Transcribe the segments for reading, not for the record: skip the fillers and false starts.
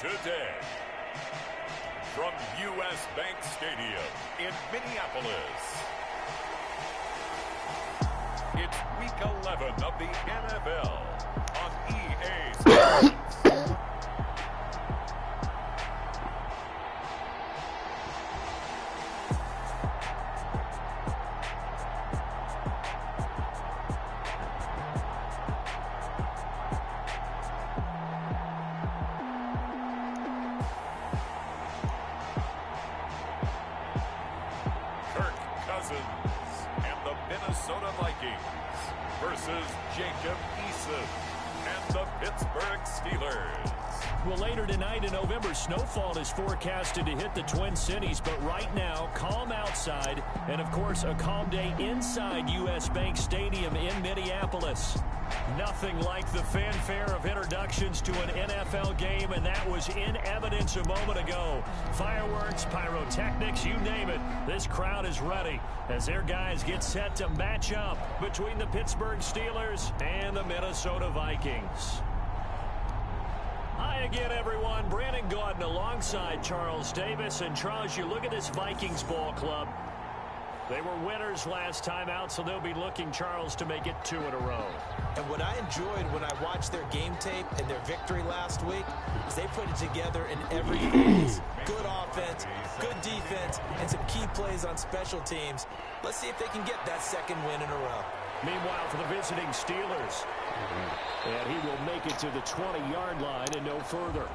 Today, from U.S. Bank Stadium in Minneapolis, it's Week 11 of the NFL on EA Sports. And the Minnesota Vikings versus Jacob Eason and the Pittsburgh Steelers. Well, later tonight in November, snowfall is forecasted to hit the Twin Cities, but right now, calm outside, and of course, a calm day inside U.S. Bank Stadium in Minneapolis. Nothing like the fanfare of introductions to an NFL game, and that was in evidence a moment ago. Fireworks, pyrotechnics, you name it. This crowd is ready as their guys get set to match up between the Pittsburgh Steelers and the Minnesota Vikings. Hi again, everyone. Brandon Gaudin alongside Charles Davis. And Charles, you look at this Vikings ball club. They were winners last time out, so they'll be looking, Charles, to make it 2 in a row. And what I enjoyed when I watched their game tape and their victory last week is they put it together in every phase. Good offense, good defense, and some key plays on special teams. Let's see if they can get that second win in a row. Meanwhile, for the visiting Steelers, and he will make it to the 20-yard line and no further.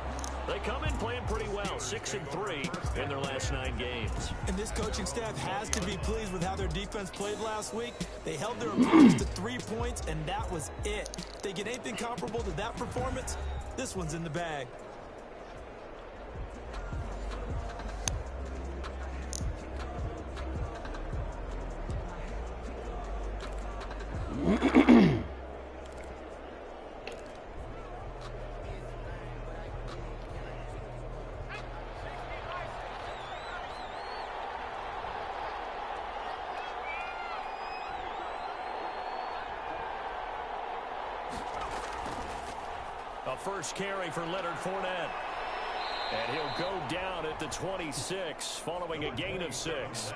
They come in playing pretty well, 6-3 in their last 9 games. And this coaching staff has to be pleased with how their defense played last week. They held their opponents to 3 points, and that was it. If they get anything comparable to that performance, this one's in the bag. A first carry for Leonard Fournette. And he'll go down at the 26, following a gain of 6.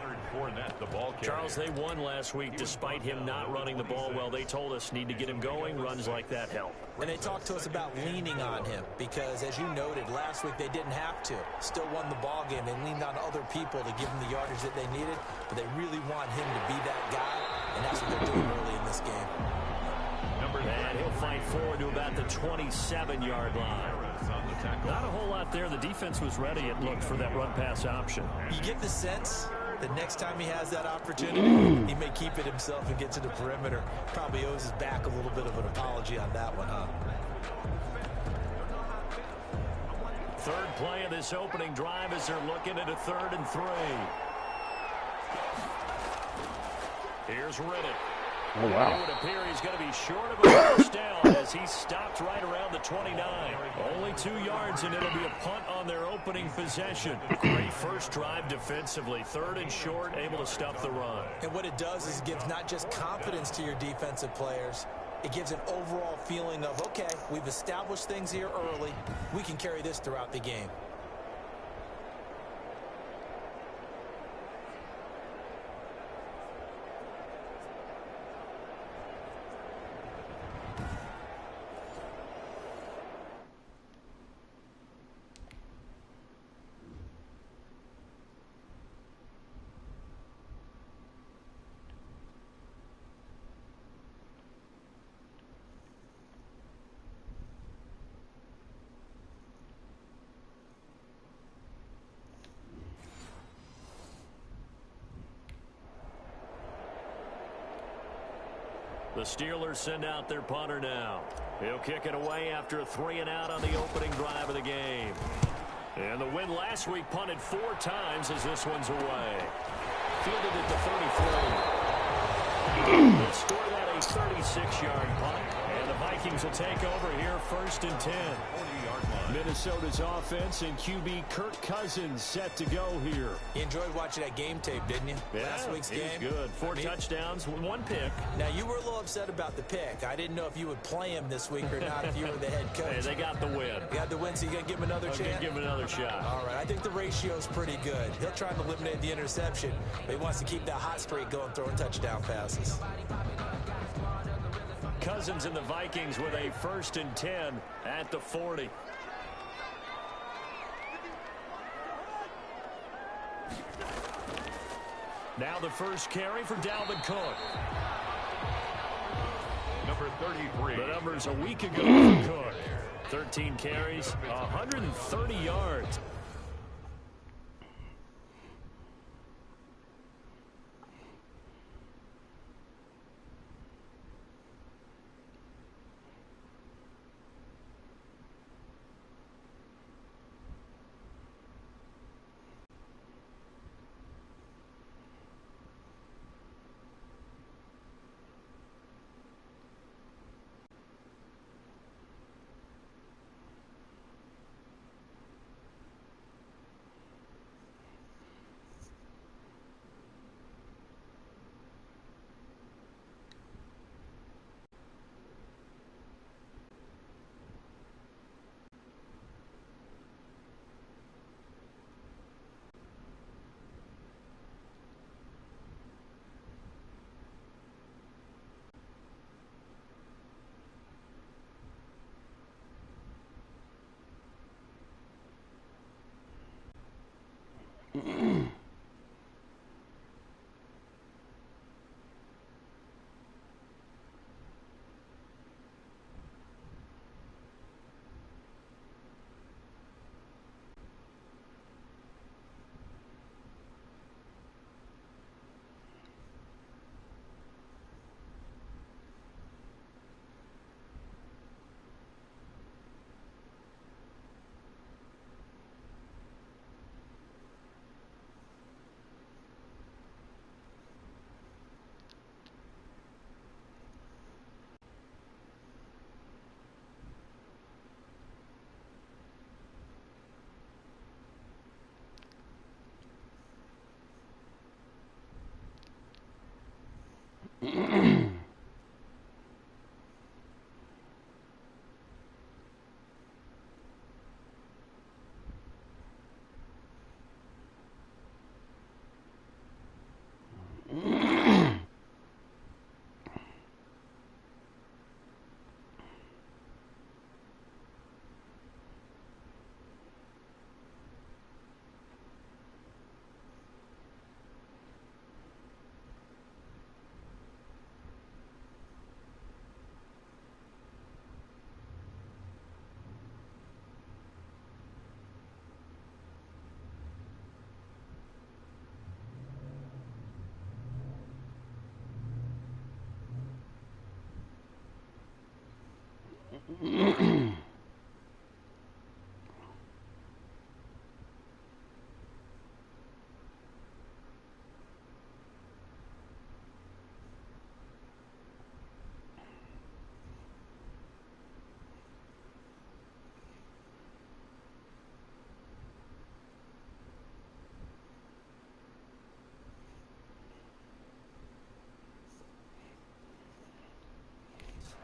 Charles, they won last week despite him not running the ball well. They told us need to get him going. Runs like that help. And they talked to us about leaning on him because, as you noted, last week they didn't have to. Still won the ball game. They leaned on other people to give them the yardage that they needed, but they really want him to be that guy, and that's what they're doing early in this game. And he'll fight forward to about the 27-yard line. Not a whole lot there. The defense was ready, it looked, for that run-pass option. You get the sense that next time he has that opportunity, he may keep it himself and get to the perimeter. Probably owes his back a little bit of an apology on that one, huh? Third play of this opening drive as they're looking at a 3rd and 3. Here's Riddick. Oh, wow. It would appear he's going to be short of a first down as he stopped right around the 29. Only 2 yards, and it'll be a punt on their opening possession. Great first drive defensively. 3rd and short, able to stop the run. And what it does is it gives not just confidence to your defensive players, it gives an overall feeling of, okay, we've established things here early. We can carry this throughout the game. The Steelers send out their punter now. He'll kick it away after a 3-and-out on the opening drive of the game. And the win last week punted 4 times as this one's away. Fielded at the 34. They'll score that a 36-yard punt. And the Vikings will take over here 1st and 10. Minnesota's offense and QB Kirk Cousins set to go here. You enjoyed watching that game tape, didn't you? Yeah, Last week's game. He was good. 4 touchdowns, 1 pick. Now, you were a little upset about the pick. I didn't know if you would play him this week or not if you were the head coach. Hey, they got the win. You got the win, so you're going to give him another chance? Give him another shot. All right, I think the ratio's pretty good. He'll try to eliminate the interception, but he wants to keep that hot streak going, throwing touchdown passes. Cousins and the Vikings with a 1st and 10 at the 40. Now the first carry for Dalvin Cook. Number 33. The numbers a week ago for Cook. 13 carries, 130 yards.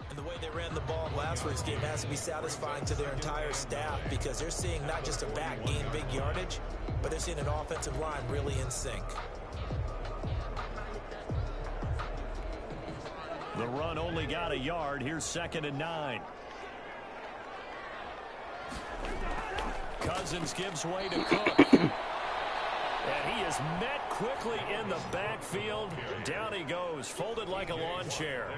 And the way they ran the ball in last week's game has to be satisfying to their entire staff because they're seeing not just a back gain big yardage, but they're seeing an offensive line really in sync. The run only got a yard. Here's 2nd and 9. Cousins gives way to Cook. And he is met quickly in the backfield. Down he goes, folded like a lawn chair.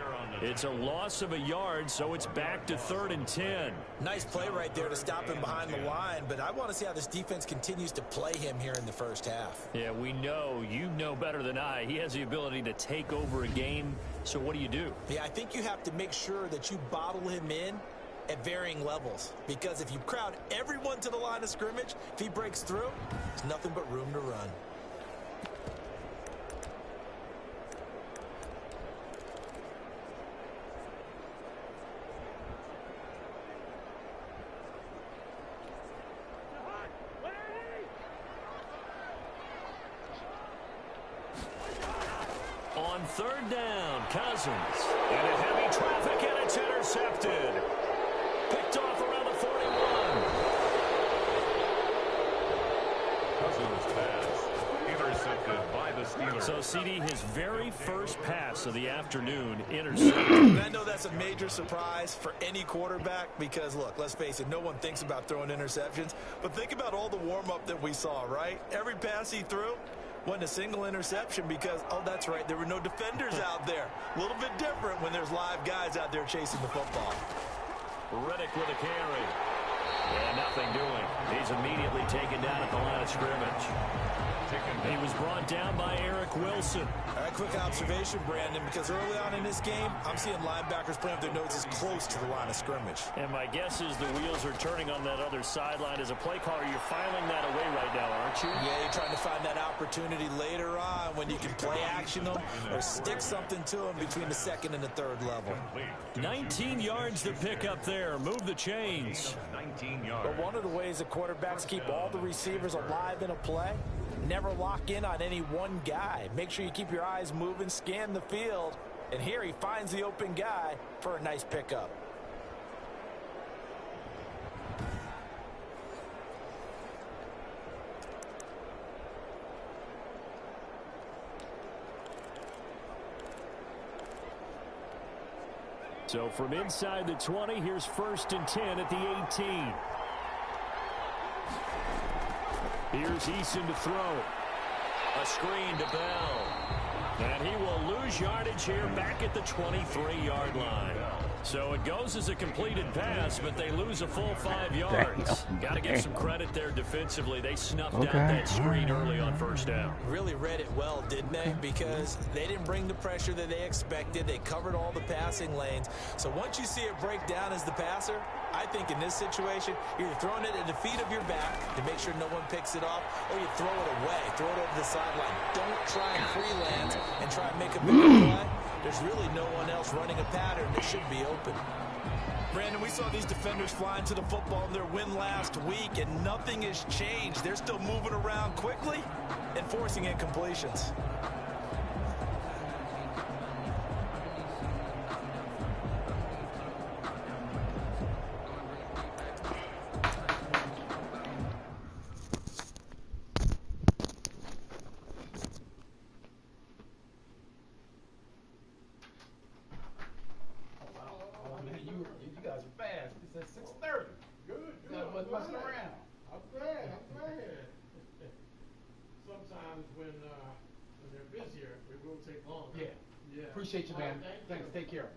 It's a loss of a yard, so it's back to 3rd and 10. Nice play right there to stop him behind the line, but I want to see how this defense continues to play him here in the first half. Yeah, we know, you know better than I, he has the ability to take over a game, so what do you do? Yeah, I think you have to make sure that you bottle him in at varying levels, because if you crowd everyone to the line of scrimmage, if he breaks through, there's nothing but room to run. On 3rd down, Cousins. And a heavy traffic, and it's intercepted. Picked off around the 41. Cousins pass intercepted by the Steelers. So, CD, his very first pass of the afternoon intercepted. I know that's a major surprise for any quarterback because, look, let's face it, no one thinks about throwing interceptions. But think about all the warm-up that we saw, right? Every pass he threw wasn't a single interception because, oh, that's right, there were no defenders out there. A little bit different when there's live guys out there chasing the football. Reddick with a carry. Yeah, nothing doing. He's immediately taken down at the line of scrimmage. He was brought down by Eric Wilson. All right, quick observation, Brandon, because early on in this game, I'm seeing linebackers playing with their noses close to the line of scrimmage. And my guess is the wheels are turning on that other sideline. As a play caller, you're filing that away right now, aren't you? Yeah, you're trying to find that opportunity later on when you can play action them or stick something to them between the 2nd and the 3rd level. 19 yards to pick up there. Move the chains. 19 yards. But one of the ways that quarterbacks keep all the receivers alive in a play, never lock in on any one guy. Make sure you keep your eyes moving, scan the field, and here he finds the open guy for a nice pickup. So from inside the 20, here's 1st and 10 at the 18. Here's Eason to throw. A screen to Bell. And he will lose yardage here back at the 23-yard line. So it goes as a completed pass, but they lose a full 5 yards. Got to give some credit there defensively. They snuffed out that screen early on 1st down. Really read it well, didn't they? Because they didn't bring the pressure that they expected. They covered all the passing lanes. So once you see it break down as the passer, I think in this situation, you're throwing it at the feet of your back to make sure no one picks it off, or you throw it away, throw it over the sideline. Don't try and freelance and try and make a bigger play. There's really no one else running a pattern that should be open. Brandon, we saw these defenders flying to the football in their win last week, and nothing has changed. They're still moving around quickly and forcing incompletions. Appreciate you, man. Thanks. Take care.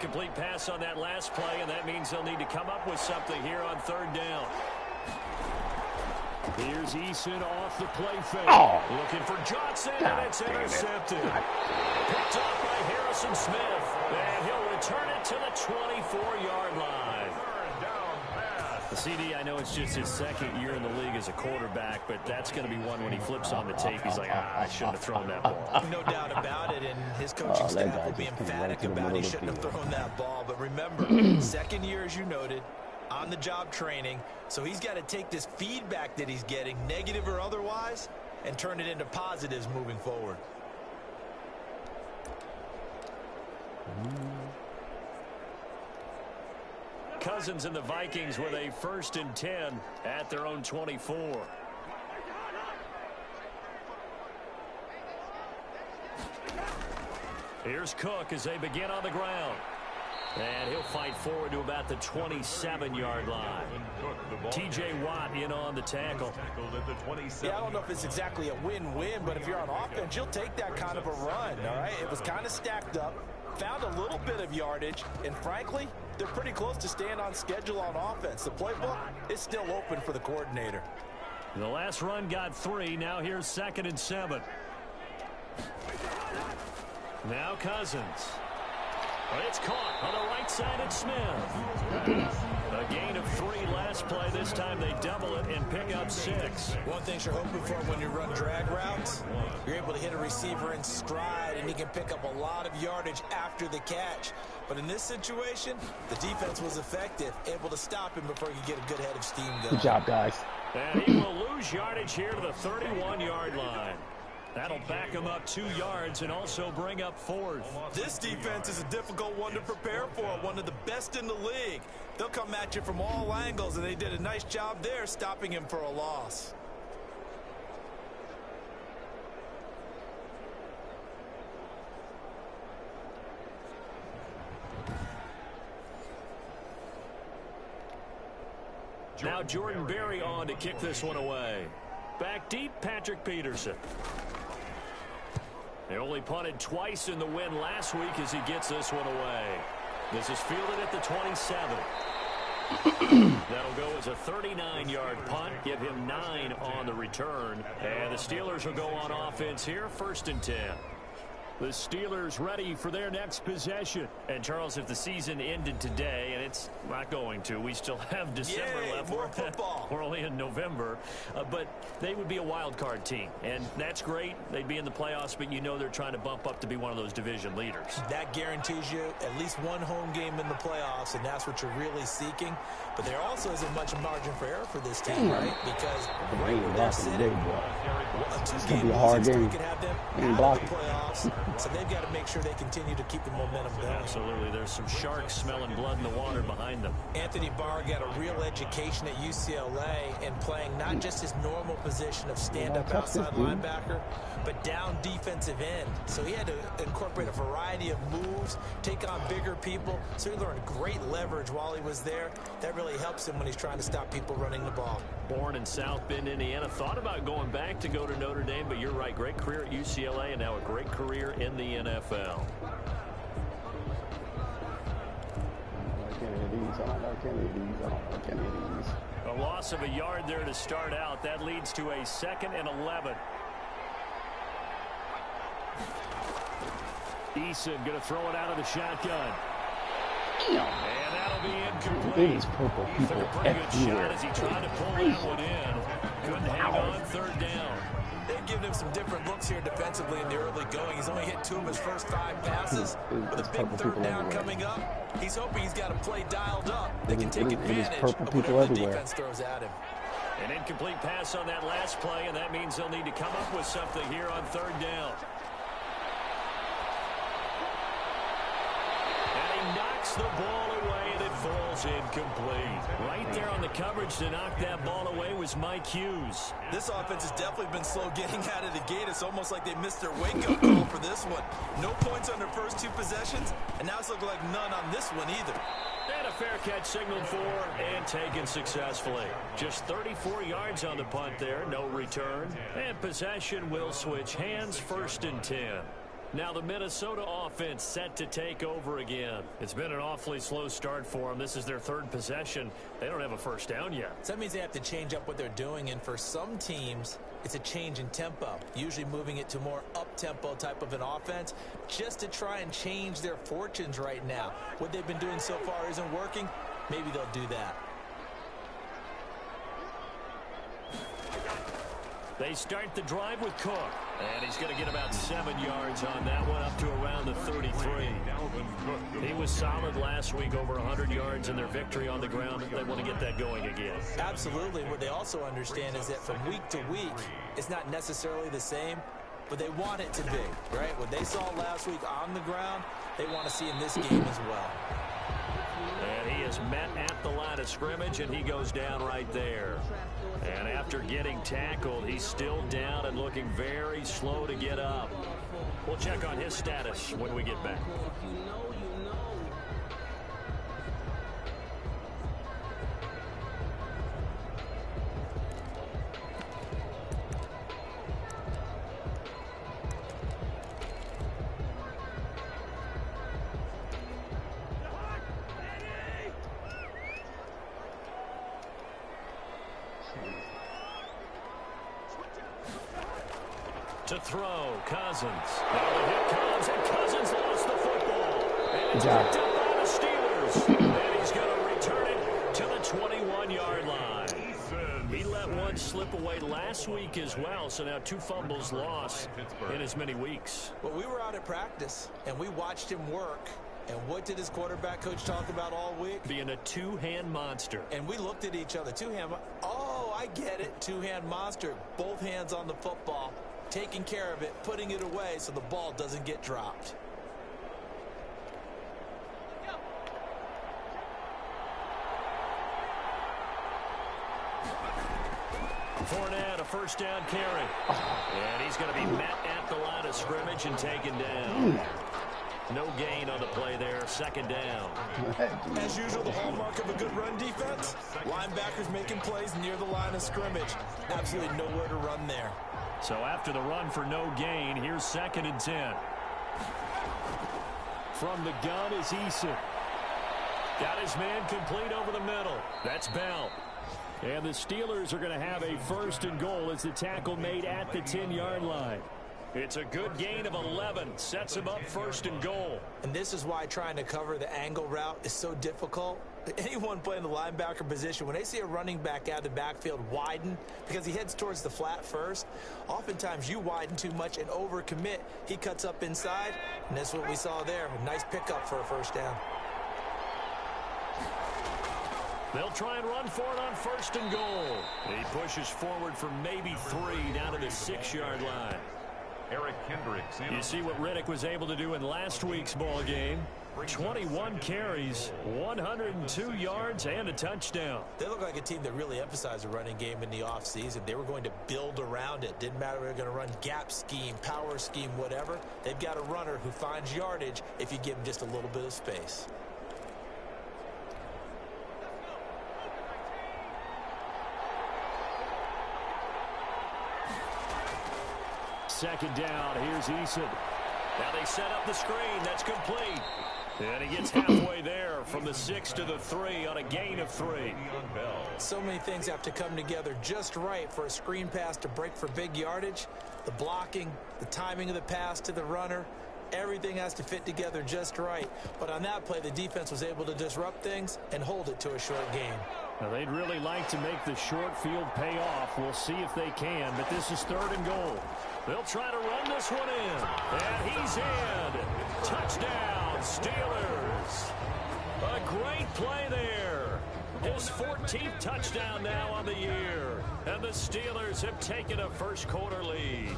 Complete pass on that last play, and that means they'll need to come up with something here on 3rd down. Here's Eason off the play fake. Looking for Johnson, and it's intercepted. Picked off by Harrison Smith, and he'll return it to the 24-yard line. CD, I know it's just his 2nd year in the league as a quarterback, but that's going to be one when he flips on the tape. He's like, I shouldn't have thrown that ball. No doubt about it, and his coaching staff will be emphatic about he shouldn't have thrown that ball. But remember, 2nd year, as you noted, on-the-job training, so he's got to take this feedback that he's getting, negative or otherwise, and turn it into positives moving forward. Cousins and the Vikings with a 1st and 10 at their own 24. Here's Cook as they begin on the ground. And he'll fight forward to about the 27-yard line. T.J. Watt in on the tackle. Yeah, I don't know if it's exactly a win-win, but if you're on offense, you'll take that kind of a run, all right? It was kind of stacked up, found a little bit of yardage, and frankly, they're pretty close to staying on schedule on offense. The playbook is still open for the coordinator. The last run got 3. Now here's 2nd and 7. Now Cousins. It's caught on the right side at Smith. A gain of 3 last play. This time they double it and pick up 6. One thing you're hoping for when you run drag routes, you're able to hit a receiver in stride and he can pick up a lot of yardage after the catch. But in this situation, the defense was effective, able to stop him before he could get a good head of steam going. Good job, guys. And he will lose yardage here to the 31-yard line. That'll back him up 2 yards and also bring up 4th. This defense is a difficult one to prepare for, one of the best in the league. They'll come at you from all angles, and they did a nice job there stopping him for a loss. Now Jordan Berry on to kick this one away. Back deep, Patrick Peterson. They only punted twice in the win last week as he gets this one away. This is fielded at the 27. That'll go as a 39-yard punt. Give him 9 on the return. And the Steelers will go on offense here, 1st and 10. The Steelers ready for their next possession. And, Charles, if the season ended today, and it's not going to, we still have December left. More football. We're only in November. But they would be a wild card team. And that's great. They'd be in the playoffs, but you know they're trying to bump up to be one of those division leaders. That guarantees you at least one home game in the playoffs, and that's what you're really seeking. But there also isn't much margin for error for this team, right? Because right where they're sitting, a 2-game losing streak could have them out of the playoffs. So they've got to make sure they continue to keep the momentum going. Absolutely. There's some sharks smelling blood in the water behind them. Anthony Barr got a real education at UCLA and playing not just his normal position of stand-up outside linebacker, but down defensive end. So he had to incorporate a variety of moves, take on bigger people. So he learned great leverage while he was there. That really helps him when he's trying to stop people running the ball. Born in South Bend, Indiana. Thought about going back to go to Notre Dame, but you're right. Great career at UCLA and now a great career in the NFL. A loss of a yard there to start out. That leads to a 2nd and 11. Eason going to throw it out of the shotgun. And that'll be incomplete. These purple He people took a pretty good shot everywhere. as he tried to pull that one in. Couldn't hang on 3rd down. They've given him some different looks here defensively in the early going. He's only hit 2 of his first 5 passes. With a big 3rd down coming up, he's hoping he's got a play dialed up. They can take advantage of whatever the defense throws at him. An incomplete pass on that last play, and that means they'll need to come up with something here on 3rd down. And he knocks the ball away, and it falls incomplete. Right there on the coverage to knock that ball away was Mike Hughes. This offense has definitely been slow getting out of the gate. It's almost like they missed their wake-up call for this one. No points on their first 2 possessions, and now it's looking like none on this one either. And a fair catch signaled for and taken successfully. Just 34 yards on the punt there, no return. And possession will switch hands, 1st and 10. Now the Minnesota offense set to take over again. It's been an awfully slow start for them. This is their 3rd possession. They don't have a 1st down yet. So that means they have to change up what they're doing, and for some teams, it's a change in tempo, usually moving it to more up-tempo type of an offense just to try and change their fortunes right now. What they've been doing so far isn't working. Maybe they'll do that. They start the drive with Cook. And he's going to get about 7 yards on that one, up to around the 33. He was solid last week, over 100 yards in their victory on the ground. They want to get that going again. Absolutely. What they also understand is that from week to week, it's not necessarily the same, but they want it to be, right? What they saw last week on the ground, they want to see in this game as well. And he is met at the line of scrimmage, and he goes down right there. And after getting tackled, he's still down and looking very slow to get up. We'll check on his status when we get back. To throw, Cousins. Now the hit comes, and Cousins lost the football. And it's picked up by the Steelers. And he's going to return it to the 21-yard line. He let one slip away last week as well, so now 2 fumbles lost in as many weeks. Well, we were out at practice, and we watched him work. And what did his quarterback coach talk about all week? Being a two-hand monster. And we looked at each other. Oh, I get it. Two-hand monster. Both hands on the football. Taking care of it, putting it away so the ball doesn't get dropped. Fournette, a first down carry. And he's going to be met at the line of scrimmage and taken down. No gain on the play there, 2nd down. As usual, the hallmark of a good run defense, linebackers making plays near the line of scrimmage. Absolutely nowhere to run there. So after the run for no gain, here's 2nd and 10. From the gun is Eason. Got his man complete over the middle. That's Bell. And the Steelers are going to have a 1st and goal as the tackle made at the 10-yard line. It's a good gain of 11. Sets him up 1st and goal. And this is why trying to cover the angle route is so difficult. Anyone playing the linebacker position, when they see a running back out of the backfield widen, because he heads towards the flat first, oftentimes you widen too much and overcommit. He cuts up inside, and that's what we saw there. A nice pickup for a 1st down. They'll try and run for it on 1st and goal. He pushes forward for maybe 3 down to the 6-yard line. Eric Kendricks. You see what Riddick was able to do in last week's ball game. 21 carries, 102 yards, and a touchdown. They look like a team that really emphasized the running game in the offseason. They were going to build around it. Didn't matter if they were going to run gap scheme, power scheme, whatever. They've got a runner who finds yardage if you give him just a little bit of space. Second down, here's Eason. Now they set up the screen, that's complete. And he gets halfway there from the 6 to the 3 on a gain of 3. So many things have to come together just right for a screen pass to break for big yardage. The blocking, the timing of the pass to the runner, everything has to fit together just right. But on that play, the defense was able to disrupt things and hold it to a short game. Now they'd really like to make the short field pay off. We'll see if they can, but this is 3rd and goal. They'll try to run this one in. And he's in. Touchdown, Steelers. A great play there. His 14th touchdown now on the year. And the Steelers have taken a first-quarter lead.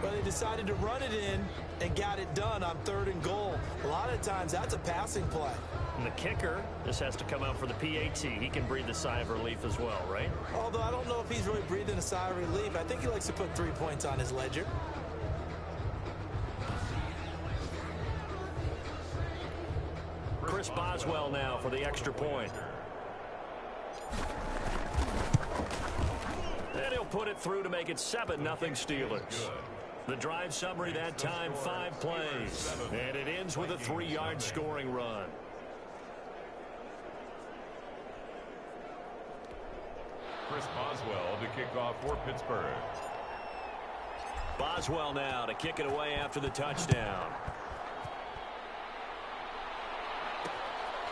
Well, they decided to run it in and got it done on 3rd and goal. A lot of times, that's a passing play. And the kicker just has to come out for the PAT. He can breathe a sigh of relief as well, right? Although I don't know if he's really breathing a sigh of relief. I think he likes to put 3 points on his ledger. Chris Boswell now for the extra point. And he'll put it through to make it 7-0 Steelers. The drive summary that time, 5 plays. And it ends with a 3-yard scoring run. Chris Boswell to kick off for Pittsburgh. Boswell now to kick it away after the touchdown.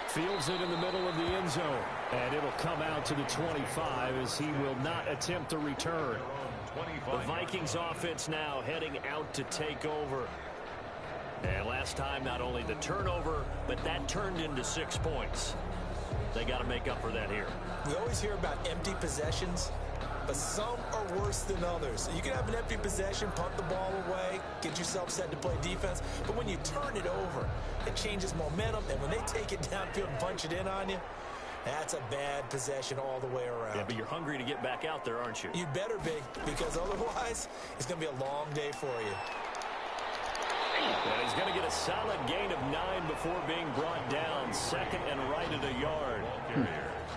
Fields it in the middle of the end zone. And it'll come out to the 25 as he will not attempt the return. The Vikings offense now heading out to take over. And last time, not only the turnover, but that turned into 6 points. They got to make up for that here. We always hear about empty possessions, but some are worse than others. You can have an empty possession, punt the ball away, get yourself set to play defense, but when you turn it over, it changes momentum, and when they take it downfield and punch it in on you, that's a bad possession all the way around. Yeah, but you're hungry to get back out there, aren't you? You better be, because otherwise, it's going to be a long day for you. And he's going to get a solid gain of 9 before being brought down. Second and right at a yard.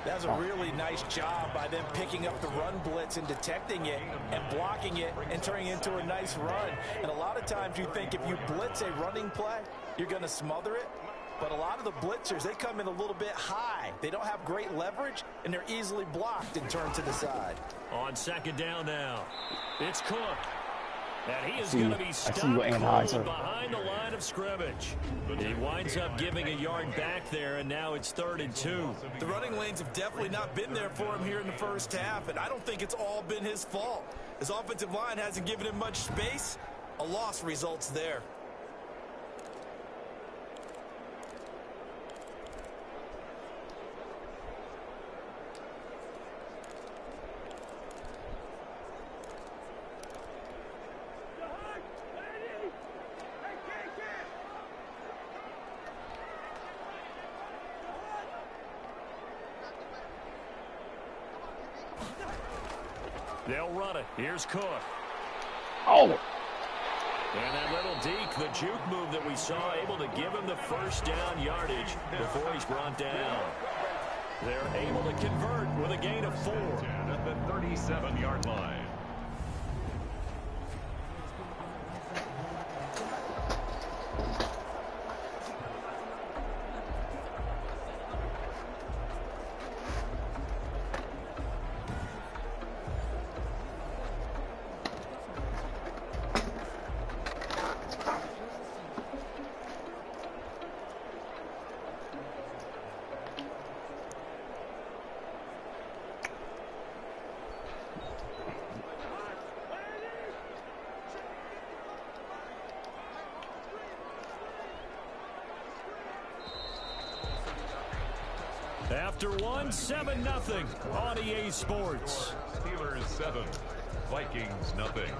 That was a really nice job by them picking up the run blitz and detecting it and blocking it and turning it into a nice run. And a lot of times you think if you blitz a running play, you're going to smother it. But a lot of the blitzers, they come in a little bit high. They don't have great leverage, and they're easily blocked and turned to the side. On second down now, it's Cook. And he is going to be stopped behind the line of scrimmage. He winds up giving a yard back there, and now it's 3rd and 2. The running lanes have definitely not been there for him here in the first half, and I don't think it's all been his fault. His offensive line hasn't given him much space. A loss results there. They'll run it. Here's Cook. Oh! And that little deke, the juke move that we saw, able to give him the first down yardage before he's brought down. They're able to convert with a gain of 4. At the 37-yard line. After one, 7-0 on EA Sports. Steelers 7, Vikings nothing.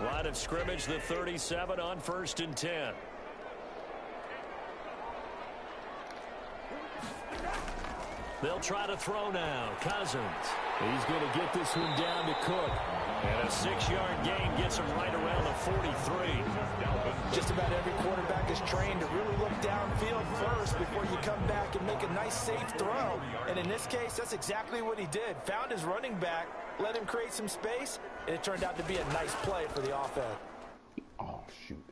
Line of scrimmage, the 37 on 1st and 10. They'll try to throw now. Cousins. He's going to get this one down to Cook. And a 6-yard gain gets him right around the 43. Just about every quarterback is trained to really look downfield first before you come back and make a nice, safe throw. And in this case, that's exactly what he did. Found his running back, let him create some space, and it turned out to be a nice play for the offense. Oh, shoot.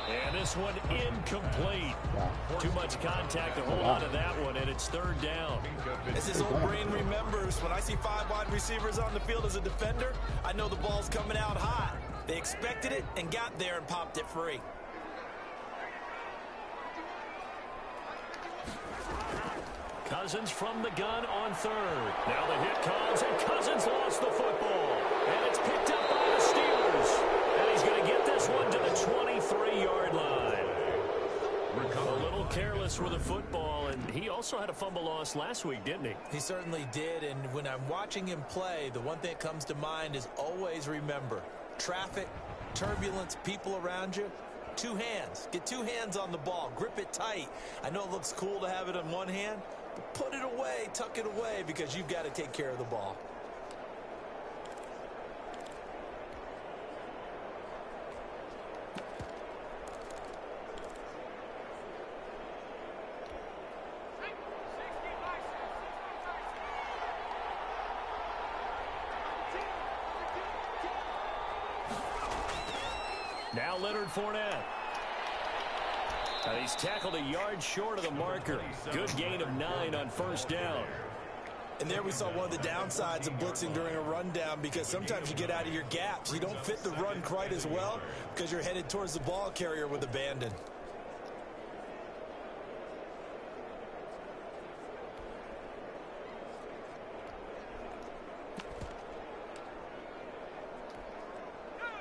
And this one incomplete. Too much contact to hold on to that one, and it's 3rd down. As his old brain remembers, when I see 5 wide receivers on the field as a defender, I know the ball's coming out hot. They expected it and got there and popped it free. Cousins from the gun on 3rd. Now the hit comes, and Cousins lost the football. And it's picked up by the Steelers. And he's going to get this one to the 23-yard line. A little careless with the football, and he also had a fumble loss last week, didn't he? He certainly did, and when I'm watching him play, the one thing that comes to mind is always remember, traffic, turbulence, people around you, 2 hands. Get 2 hands on the ball. Grip it tight. I know it looks cool to have it in one hand, but put it away, tuck it away, because you've got to take care of the ball. Now Leonard Fournette. He's tackled a yard short of the marker. Good gain of 9 on 1st down. And there we saw one of the downsides of blitzing during a rundown, because sometimes you get out of your gaps. You don't fit the run quite as well because you're headed towards the ball carrier with abandon.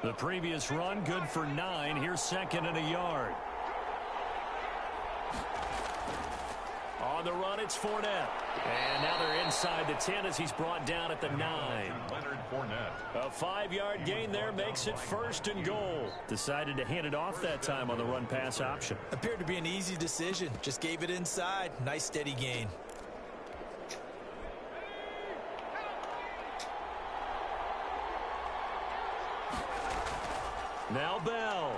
The previous run good for 9. Here's second and a yard. On the run, it's Fournette. And now they're inside the 10 as he's brought down at the 9. Leonard Fournette. A 5-yard gain there makes it first and goal. Decided to hand it off that time on the run-pass option. Appeared to be an easy decision. Just gave it inside. Nice steady gain. Now Bell.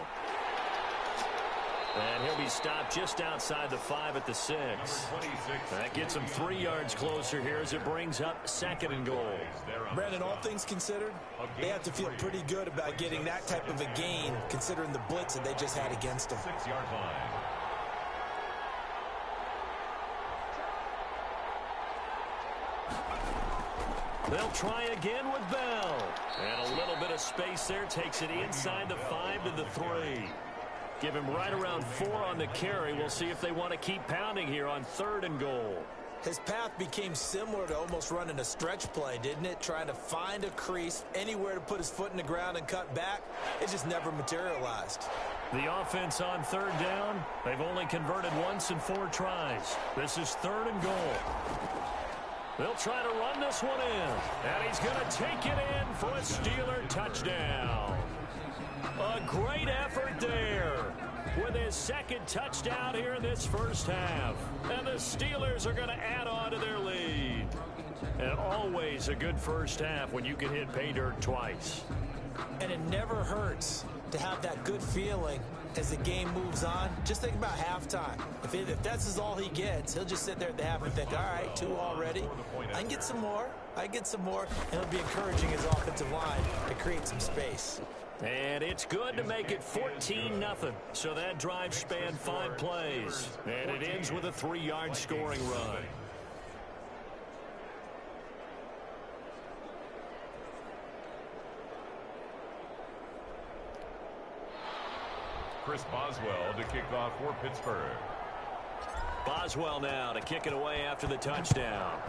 And he'll be stopped just outside the 5 at the 6. That gets him 3 yards closer here as it brings up second and goal. Brandon, all things considered, they have to feel pretty good about getting that type of a gain considering the blitz that they just had against them. 6-yard line. They'll try again with Bell. And a little bit of space there takes it inside the 5 to the 3. Give him right around 4 on the carry. We'll see if they want to keep pounding here on 3rd and goal. His path became similar to almost running a stretch play, didn't it? Trying to find a crease, anywhere to put his foot in the ground and cut back. It just never materialized. The offense on 3rd down. They've only converted once in 4 tries. This is 3rd and goal. They'll try to run this one in. And he's going to take it in for a Steeler touchdown. A great effort there with his 2nd touchdown here in this first half. And the Steelers are going to add on to their lead. And always a good first half when you can hit pay dirt twice. And it never hurts to have that good feeling as the game moves on. Just think about halftime. If that's all he gets, he'll just sit there at the half and think, all right, 2 already. I can get some more. I get some more. And it'll be encouraging his offensive line to create some space. And it's good to make it 14-0. So that drive spanned 5 plays. And it ends with a 3-yard scoring run. Chris Boswell to kick off for Pittsburgh. Boswell now to kick it away after the touchdown.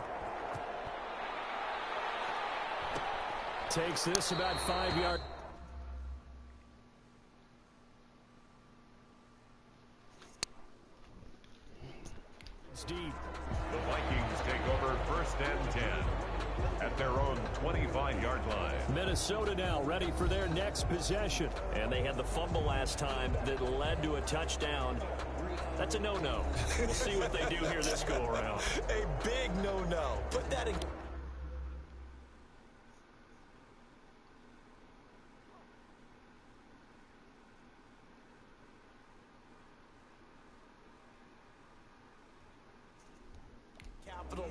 Takes this about 5 yards. Deep. The Vikings take over 1st and 10 at their own 25-yard line. Minnesota now ready for their next possession. And they had the fumble last time that led to a touchdown. That's a no-no. We'll see what they do here this go-around. A big no-no. Put that in.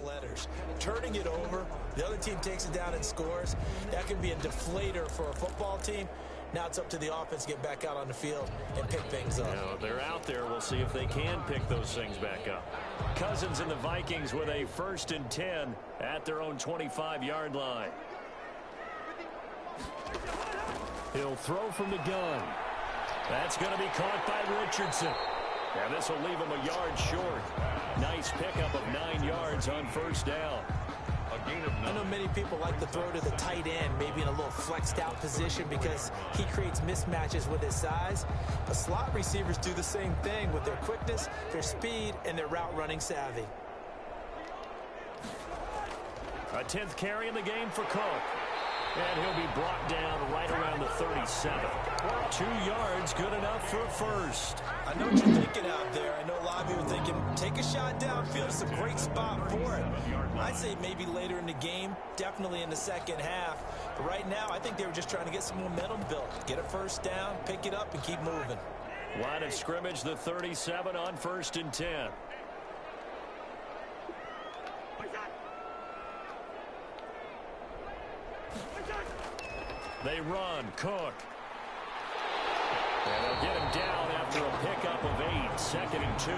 Letters. Turning it over, the other team takes it down and scores. That can be a deflator for a football team. Now it's up to the offense to get back out on the field and pick things up. Now, they're out there. We'll see if they can pick those things back up. Cousins and the Vikings with a 1st and 10 at their own 25-yard line. He'll throw from the gun. That's going to be caught by Richardson. And this will leave him a yard short. Nice pickup of 9 yards on 1st down. A gain of 9. I know many people like to throw to the tight end, maybe in a little flexed out position because he creates mismatches with his size. But slot receivers do the same thing with their quickness, their speed, and their route running savvy. A 10th carry in the game for Cook. And he'll be brought down right around the 37. 2 yards, good enough for a first. I know what you're thinking out there. I know a lot of you are thinking, take a shot downfield. It's a great spot for it. I'd say maybe later in the game, definitely in the second half. But right now, I think they were just trying to get some momentum built. Get a first down, pick it up, and keep moving. Line of scrimmage, the 37 on 1st and 10. They run. Cook. And they'll get him down after a pickup of 8. 2nd and 2.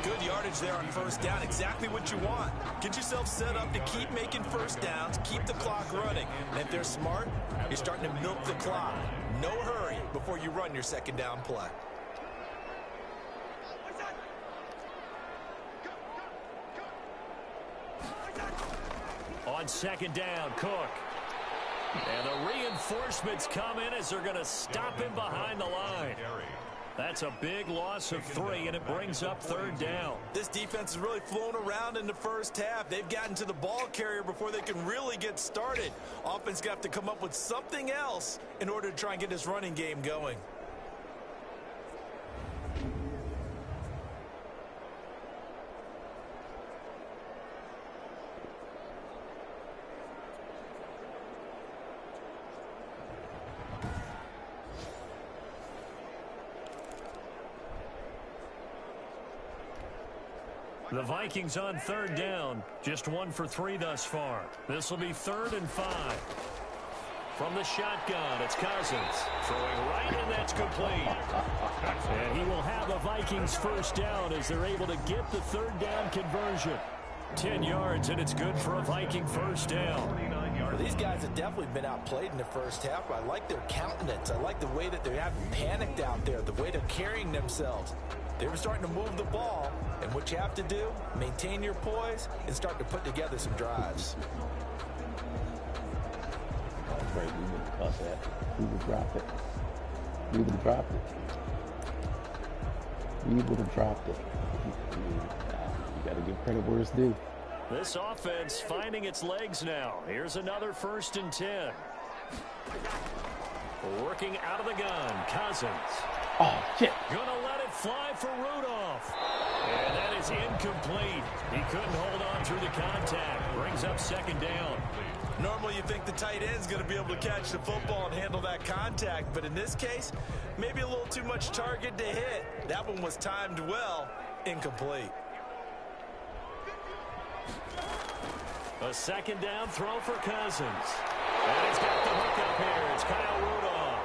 Good Good yardage there on first down. Exactly what you want. Get yourself set up to keep making first downs, keep the clock running. And if they're smart, you're starting to milk the clock. No hurry before you run your second down play. On second down, Cook. And the reinforcements come in as they're going to stop him behind the line. That's a big loss of 3, and it brings up third down. This defense has really flown around in the first half. They've gotten to the ball carrier before they can really get started. Offense got to come up with something else in order to try and get this running game going. The Vikings on third down. Just 1 for 3 thus far. This will be 3rd and 5. From the shotgun, it's Cousins. Throwing right, and that's complete. And he will have a Vikings first down as they're able to get the third down conversion. 10 yards, and it's good for a Viking first down. Well, these guys have definitely been outplayed in the first half, but I like their countenance. I like the way that they haven't panicked out there, the way they're carrying themselves. They were starting to move the ball, and what you have to do, maintain your poise and start to put together some drives. I'm afraid we would have caught that. We would have dropped it. We would have dropped it. We would have dropped it. You got to give credit where it's due. This offense finding its legs now. Here's another 1st and 10. Working out of the gun, Cousins. Oh, shit. Gonna let it fly for Rudolph. And that is incomplete. He couldn't hold on through the contact. Brings up second down. Normally you think the tight end's going to be able to catch the football and handle that contact, but in this case, maybe a little too much target to hit. That one was timed well. Incomplete. A second down throw for Cousins. And he's got the hook up here. It's Kyle Rudolph.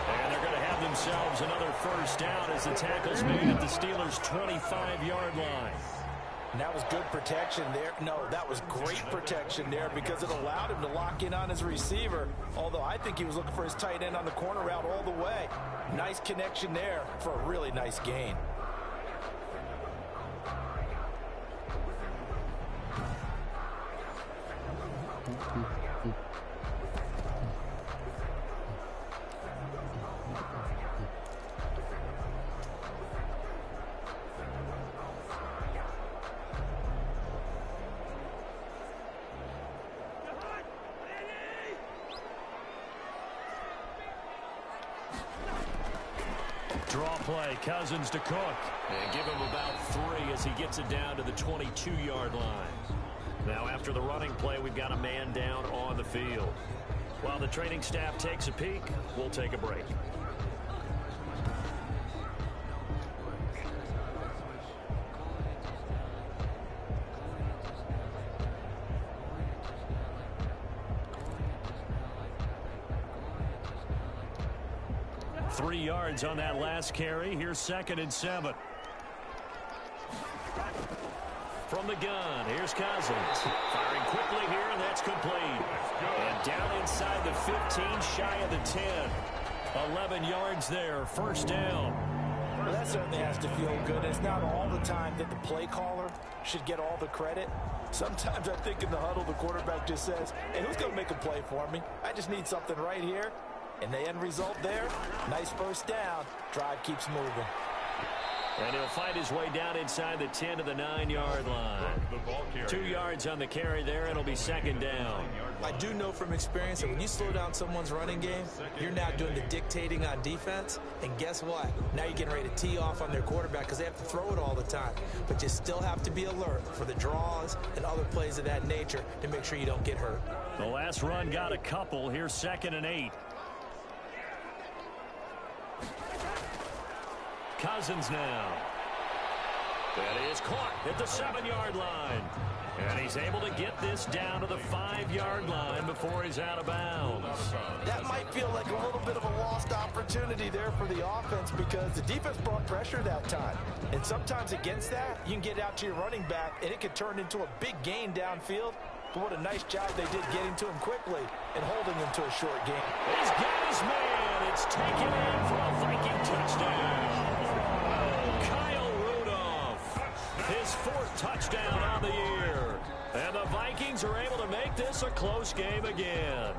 And they're going to have themselves another first down as the tackle's made at the Steelers' 25-yard line. And that was good protection there. No, that was great protection there because it allowed him to lock in on his receiver. Although I think he was looking for his tight end on the corner route all the way. Nice connection there for a really nice gain. Draw play, Cousins to Cook. And give him about 3 as he gets it down to the 22-yard line. Now after the running play, we've got a man down on the field. While the training staff takes a peek, we'll take a break. Three yards on that last carry. Here's 2nd and 7. From the gun, here's Cousins. Firing quickly here, and that's complete. And down inside the 15, shy of the 10. 11 yards there, first down. Well, that certainly has to feel good. It's not all the time that the play caller should get all the credit. Sometimes I think in the huddle, the quarterback just says, hey, who's going to make a play for me? I just need something right here. And the end result there, nice first down. Drive keeps moving. And he'll find his way down inside the 10 to the 9-yard line. 2 yards on the carry there. It'll be 2nd down. I do know from experience that when you slow down someone's running game, you're now doing the dictating on defense. And guess what? Now you're getting ready to tee off on their quarterback because they have to throw it all the time. But you still have to be alert for the draws and other plays of that nature to make sure you don't get hurt. The last run got a couple. Here's 2nd and 8. Cousins now. That is caught at the 7-yard line. And he's able to get this down to the 5-yard line before he's out of bounds. That might feel like a little bit of a lost opportunity there for the offense because the defense brought pressure that time. And sometimes against that, you can get out to your running back, and it could turn into a big gain downfield. But what a nice job they did getting to him quickly and holding him to a short gain. He's got his man. It's taken in for a Viking touchdown. Kyle Rudolph, his 4th touchdown on the year. And the Vikings are able to make this a close game again.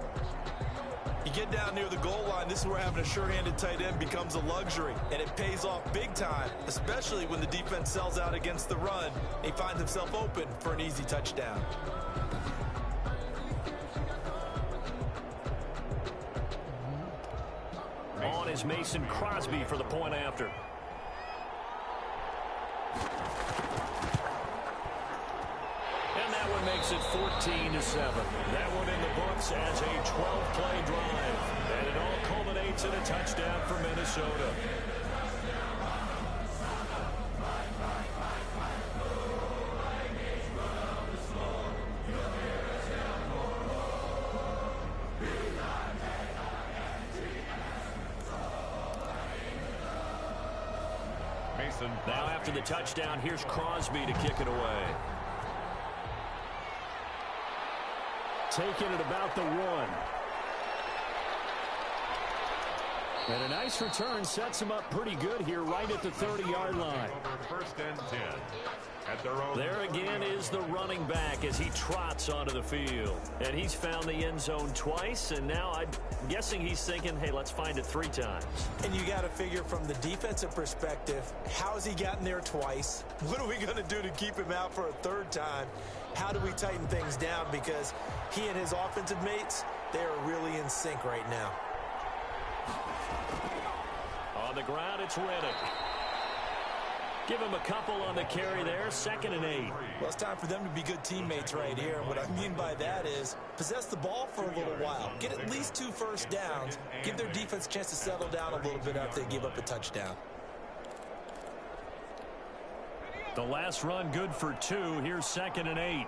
You get down near the goal line, this is where having a sure-handed tight end becomes a luxury, and it pays off big time, especially when the defense sells out against the run. He finds himself open for an easy touchdown. On is Mason Crosby for the point after. And that one makes it 14-7. That one in the books as a 12-play drive. And it all culminates in a touchdown for Minnesota. Now after the touchdown, here's Crosby to kick it away. Taking it about the 1. And a nice return sets him up pretty good here right at the 30-yard line. 1st and 10. At their own. There again is the running back as he trots onto the field. And he's found the end zone twice, and now I'm guessing he's thinking, hey, let's find it 3 times. And you got to figure from the defensive perspective, how has he gotten there twice? What are we going to do to keep him out for a 3rd time? How do we tighten things down? Because he and his offensive mates, they are really in sync right now. On the ground, it's Reddick. Give him a couple on the carry there, 2nd and 8. Well, it's time for them to be good teammates right here. And what I mean by that is possess the ball for a little while. Get at least 2 first downs. Give their defense a chance to settle down a little bit after they give up a touchdown. The last run good for 2. Here's 2nd and 8.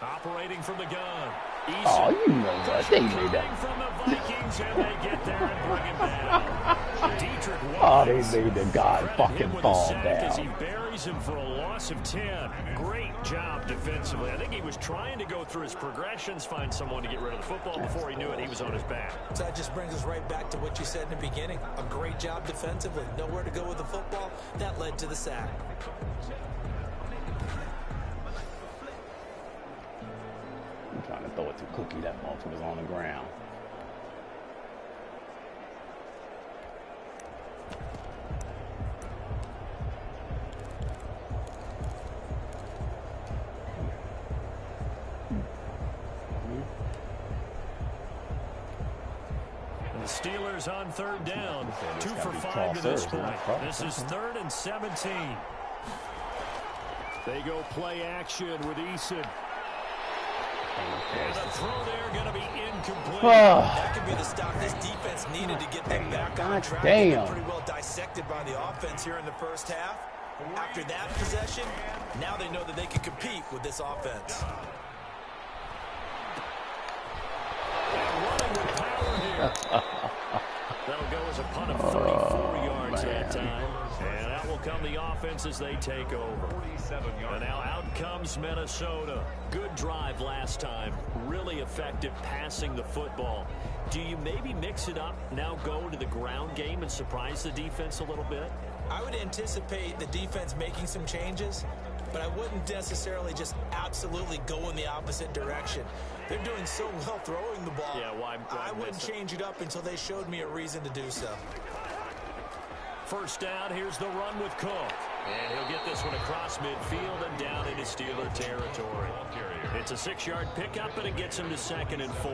Operating from the gun. Easy. Oh, you know what? They made that. From the Vikings, and they get there and bring it down. Dietrich Oh, they Wise. made the guy Credit fucking him with a fall sack as he down. buries him for a loss of 10. Great job defensively. I think he was trying to go through his progressions, find someone to get rid of the football. Before he knew it, he was on his back. So that just brings us right back to what you said in the beginning. A great job defensively. Nowhere to go with the football. That led to the sack. I'm trying to throw it to Cookie. That ball was on the ground. The Steelers on 3rd down. 2 gotta for be 5 to this crossers, point. not cross. This is 3rd and 17. They go play action with Eason. And the throw there going to be incomplete. That could be the stop this defense needed to get them back on track. They've been pretty well dissected by the offense here in the first half. After that possession, now they know that they can compete with this offense. And running with power here. That'll go as a punt of 34 yards that time. And that will come the offense as they take over. And now out comes Minnesota. Good drive last time. Really effective passing the football. Do you maybe mix it up, now go to the ground game and surprise the defense a little bit? I would anticipate the defense making some changes, but I wouldn't necessarily just absolutely go in the opposite direction. They're doing so well throwing the ball. Yeah, why I wouldn't change it up until they showed me a reason to do so. First down, here's the run with Cook. And he'll get this one across midfield and down into Steeler territory. It's a 6-yard pickup, and it gets him to 2nd and 4.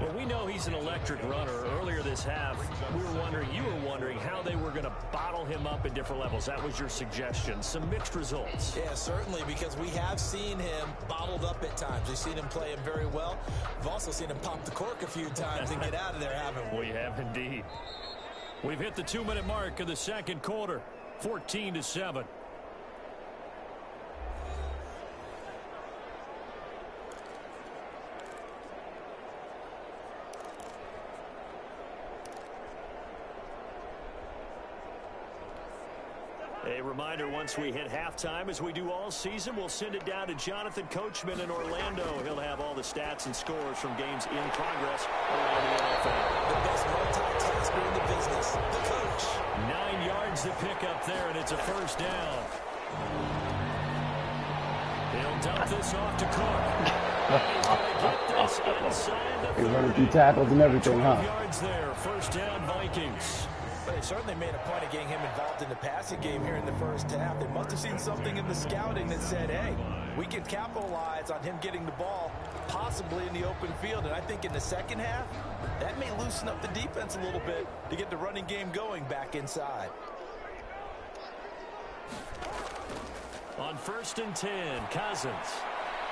Well, we know he's an electric runner. Earlier this half, you were wondering how they were going to bottle him up at different levels. That was your suggestion. Some mixed results. Yeah, certainly, because we have seen him bottled up at times. We've seen him play him very well. We've also seen him pop the cork a few times and get out of there, haven't we? We have indeed. We've hit the 2-minute mark of the second quarter, 14-7. A reminder, once we hit halftime, as we do all season, we'll send it down to Jonathan Coachman in Orlando. He'll have all the stats and scores from games in progress around the NFL. The best multitasker in the business, the coach. 9 yards to pick up there, and it's a first down. He'll dump this off to Cook. He's going to get this inside the 30. He's running through tackles and everything, 12 huh? yards there, first down Vikings. But they certainly made a point of getting him involved in the passing game here in the first half. They must have seen something in the scouting that said, hey, we can capitalize on him getting the ball, possibly in the open field. And I think in the second half, that may loosen up the defense a little bit to get the running game going back inside. On 1st and 10, Cousins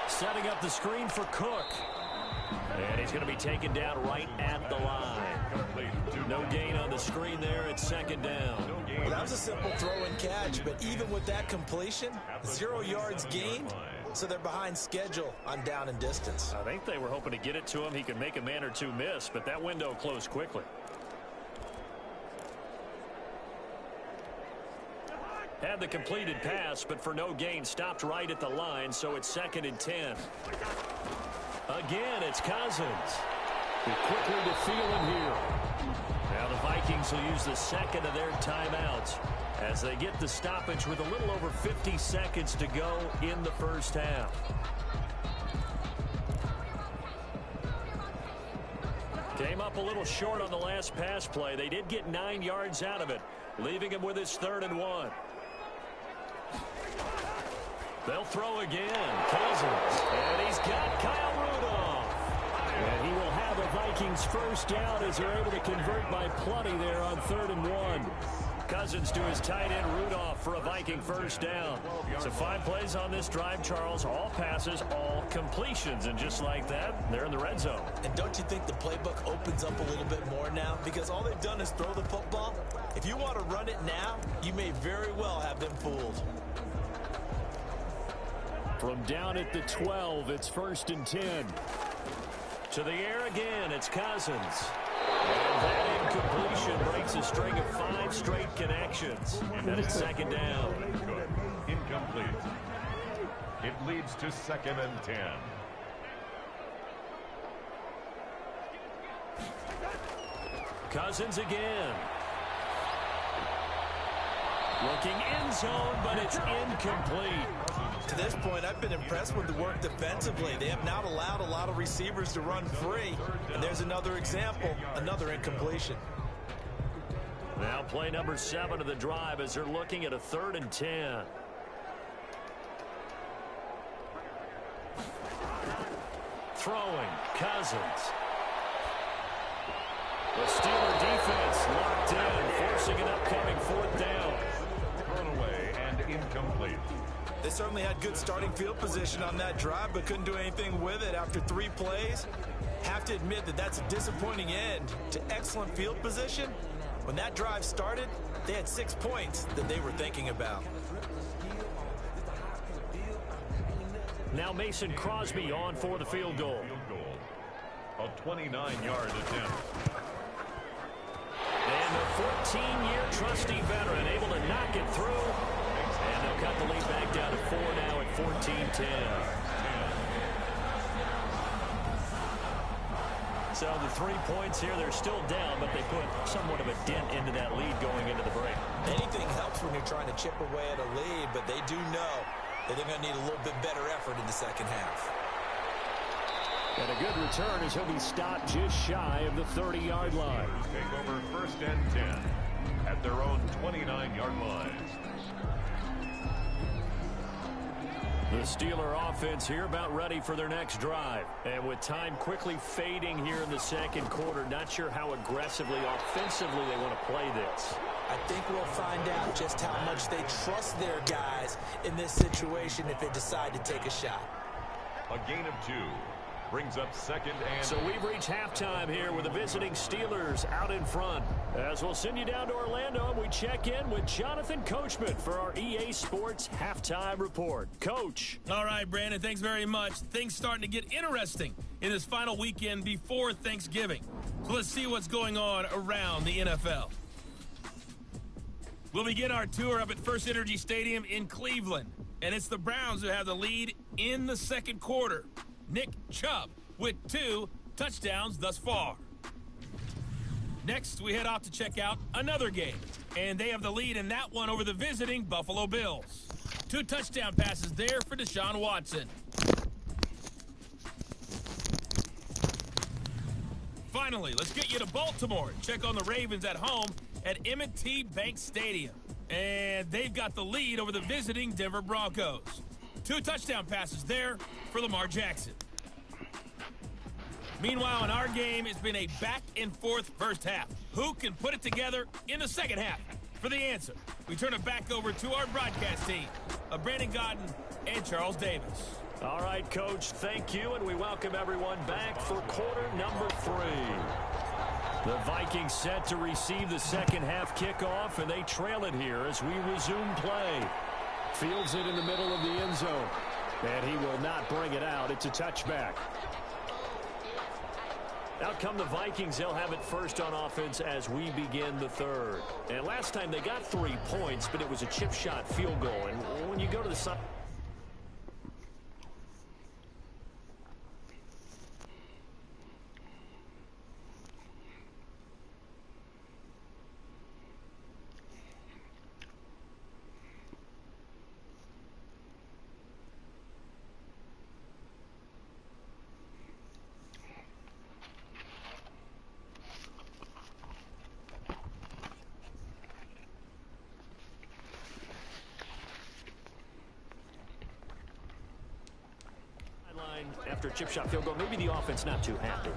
setting up the screen for Cook. And he's going to be taken down right at the line. No gain on the screen there. It's second down. Well, that was a simple throw and catch, but even with that completion, 0 yards gained, so they're behind schedule on down and distance. I think they were hoping to get it to him. He could make a man or two miss, but that window closed quickly. Had the completed pass, but for no gain, stopped right at the line, so it's 2nd and 10. Again, it's Cousins. Quickly to Thielen here. Now the Vikings will use the second of their timeouts as they get the stoppage with a little over 50 seconds to go in the first half. Came up a little short on the last pass play. They did get 9 yards out of it, leaving him with his 3rd and 1. They'll throw again. Cousins. And he's got Kyle Rudolph. And he will have a Vikings first down as they're able to convert by plenty there on 3rd and 1. Cousins to his tight end Rudolph for a Viking first down. So 5 plays on this drive, Charles. All passes, all completions. And just like that, they're in the red zone. And don't you think the playbook opens up a little bit more now? Because all they've done is throw the football. If you want to run it now, you may very well have them fooled. From down at the 12, it's 1st and 10. To the air again, it's Cousins. And that incompletion breaks a string of 5 straight connections. And it's 2nd down. Incomplete. It leads to 2nd and 10. Cousins again. Looking end zone, but it's incomplete. To this point, I've been impressed with the work defensively. They have not allowed a lot of receivers to run free. And there's another example, another incompletion. Now play number 7 of the drive as they're looking at a 3rd and 10. Throwing, Cousins. The Steeler defense locked in, forcing an upcoming 4th down. Thrown away and incomplete. They certainly had good starting field position on that drive, but couldn't do anything with it after 3 plays. Have to admit that that's a disappointing end to excellent field position. When that drive started, they had 6 points that they were thinking about. Now Mason Crosby on for the field goal. A 29-yard attempt. And the 14-year trusty veteran able to knock it through. And they'll cut the lead back down to 4 now at 14-10. So the 3 points here, they're still down, but they put somewhat of a dent into that lead going into the break. Anything helps when you're trying to chip away at a lead, but they do know that they're going to need a little bit better effort in the second half. And a good return as he'll be stopped just shy of the 30-yard line. Take over 1st and 10 at their own 29-yard line. The Steeler offense here about ready for their next drive. And with time quickly fading here in the second quarter, not sure how aggressively, offensively they want to play this. I think we'll find out just how much they trust their guys in this situation if they decide to take a shot. A gain of 2. brings up second and... So we've reached halftime here with the visiting Steelers out in front. As we'll send you down to Orlando, and we check in with Jonathan Coachman for our EA Sports Halftime Report. Coach. All right, Brandon, thanks very much. Things starting to get interesting in this final weekend before Thanksgiving. So let's see what's going on around the NFL. We'll begin our tour up at First Energy Stadium in Cleveland. And it's the Browns who have the lead in the second quarter. Nick Chubb with 2 touchdowns thus far. Next, we head off to check out another game. And they have the lead in that one over the visiting Buffalo Bills. 2 touchdown passes there for Deshaun Watson. Finally, let's get you to Baltimore. Check on the Ravens at home at M&T Bank Stadium. And they've got the lead over the visiting Denver Broncos. 2 touchdown passes there for Lamar Jackson. Meanwhile, in our game, it's been a back-and-forth first half. Who can put it together in the second half? For the answer, we turn it back over to our broadcast team of Brandon Gaudin and Charles Davis. All right, Coach, thank you, and we welcome everyone back for quarter number 3. The Vikings set to receive the second half kickoff, and they trail it here as we resume play. Fields it in the middle of the end zone, and he will not bring it out. It's a touchback. Out come the Vikings. They'll have it first on offense as we begin the third. And last time they got 3 points, but it was a chip shot field goal. And when you go to the side... after a chip shot field goal, maybe the offense not too happy.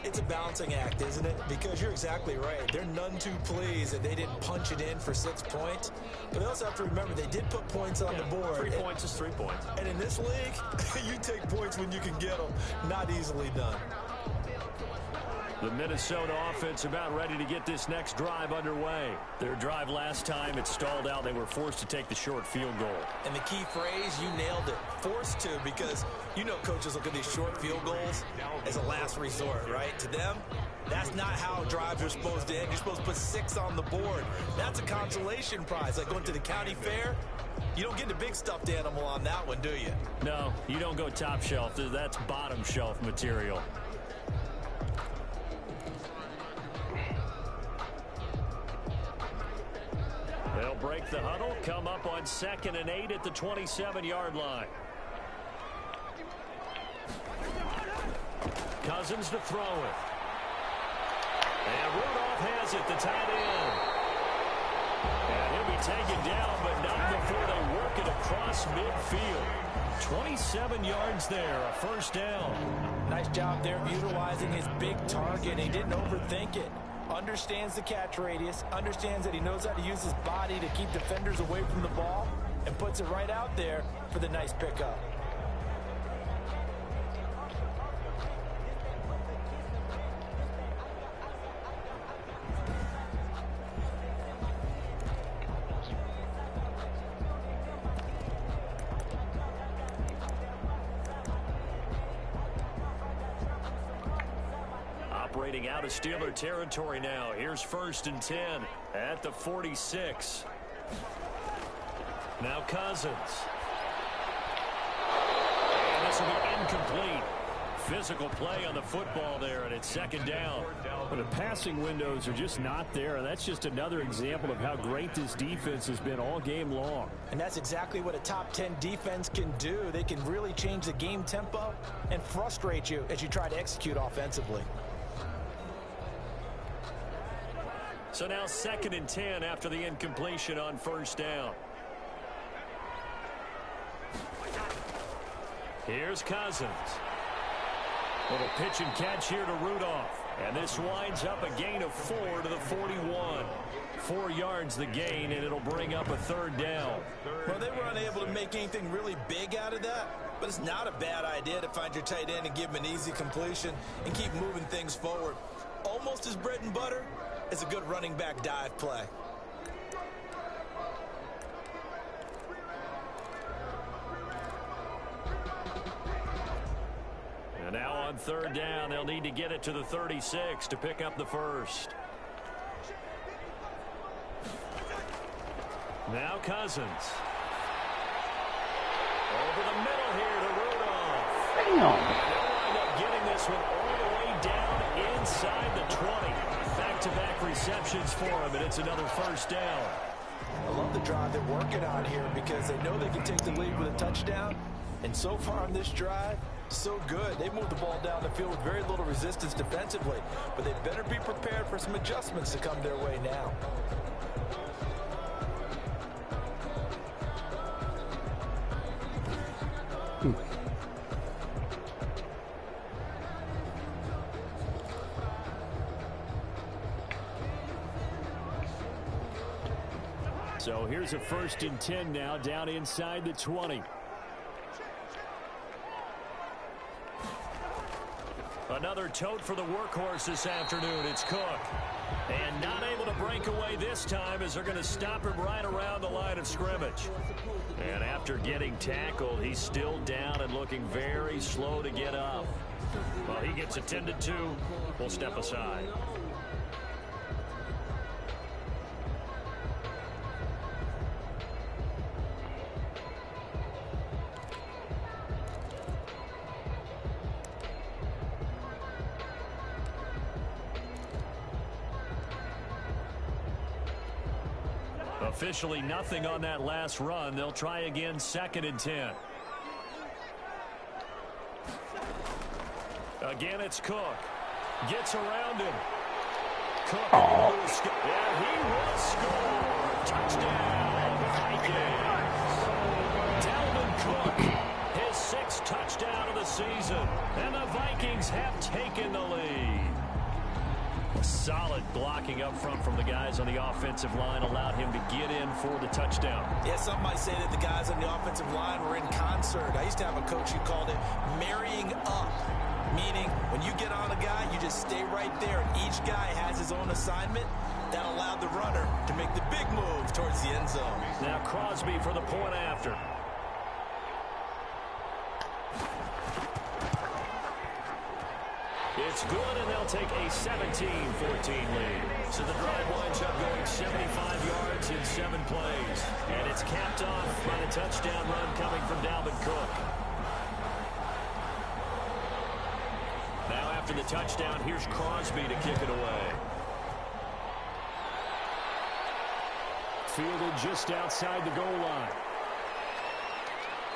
It's a balancing act, isn't it? Because you're exactly right. They're none too pleased that they didn't punch it in for 6 points. But they also have to remember they did put points on the board. 3 points is 3 points. And in this league, you take points when you can get them. Not easily done. The Minnesota offense about ready to get this next drive underway. Their drive last time, it stalled out. They were forced to take the short field goal. And the key phrase, you nailed it. Forced to, because you know coaches look at these short field goals as a last resort, right? To them, that's not how drives are supposed to end. You're supposed to put 6 on the board. That's a consolation prize. Like going to the county fair, you don't get the big stuffed animal on that one, do you? No, you don't go top shelf. That's bottom shelf material. They'll break the huddle, come up on 2nd and 8 at the 27-yard line. Cousins to throw it. And Rudolph has it, the tight end. And he'll be taken down, but not before they work it across midfield. 27 yards there, a first down. Nice job there of utilizing his big target. He didn't overthink it. Understands the catch radius, understands that he knows how to use his body to keep defenders away from the ball, and puts it right out there for the nice pickup. Operating out of Steeler territory now. Here's 1st and 10 at the 46. Now Cousins. And this will be incomplete. Physical play on the football there, and it's 2nd down. But the passing windows are just not there, and that's just another example of how great this defense has been all game long. And that's exactly what a top 10 defense can do. They can really change the game tempo and frustrate you as you try to execute offensively. So now 2nd and 10 after the incompletion on 1st down. Here's Cousins. Little pitch and catch here to Rudolph. And this winds up a gain of 4 to the 41. 4 yards the gain, and it'll bring up a 3rd down. Well, they were unable to make anything really big out of that, but it's not a bad idea to find your tight end and give him an easy completion and keep moving things forward. Almost as bread and butter as a good running back dive play. And now on 3rd down, they'll need to get it to the 36 to pick up the first. Now Cousins. Over the middle here to Rudolph. Damn. They'll wind up getting this one all the way down inside the 20. Back-to-back receptions for him, and it's another 1st down. I love the drive they're working on here because they know they can take the lead with a touchdown. And so far on this drive, so good. They moved the ball down the field with very little resistance defensively, but they better be prepared for some adjustments to come their way now. So here's a 1st and 10 now, down inside the 20. Another tote for the workhorse this afternoon. It's Cook. And not able to break away this time as they're going to stop him right around the line of scrimmage. And after getting tackled, he's still down and looking very slow to get up. Well, he gets attended to. We'll step aside. Officially nothing on that last run. They'll try again 2nd and 10. Again, it's Cook. Gets around him. Cook. Yeah, he will score. Touchdown, Vikings. Dalvin Cook, his 6th touchdown of the season. And the Vikings have taken the lead. Solid blocking up front from the guys on the offensive line allowed him to get in for the touchdown. Yeah, some might say that the guys on the offensive line were in concert. I used to have a coach who called it marrying up, meaning when you get on a guy, you just stay right there, and each guy has his own assignment. That allowed the runner to make the big move towards the end zone. Now Crosby for the point after. It's good, and they'll take a 17-14 lead. So the drive winds up going 75 yards in 7 plays. And it's capped off by the touchdown run coming from Dalvin Cook. Now after the touchdown, here's Crosby to kick it away. Fielded just outside the goal line.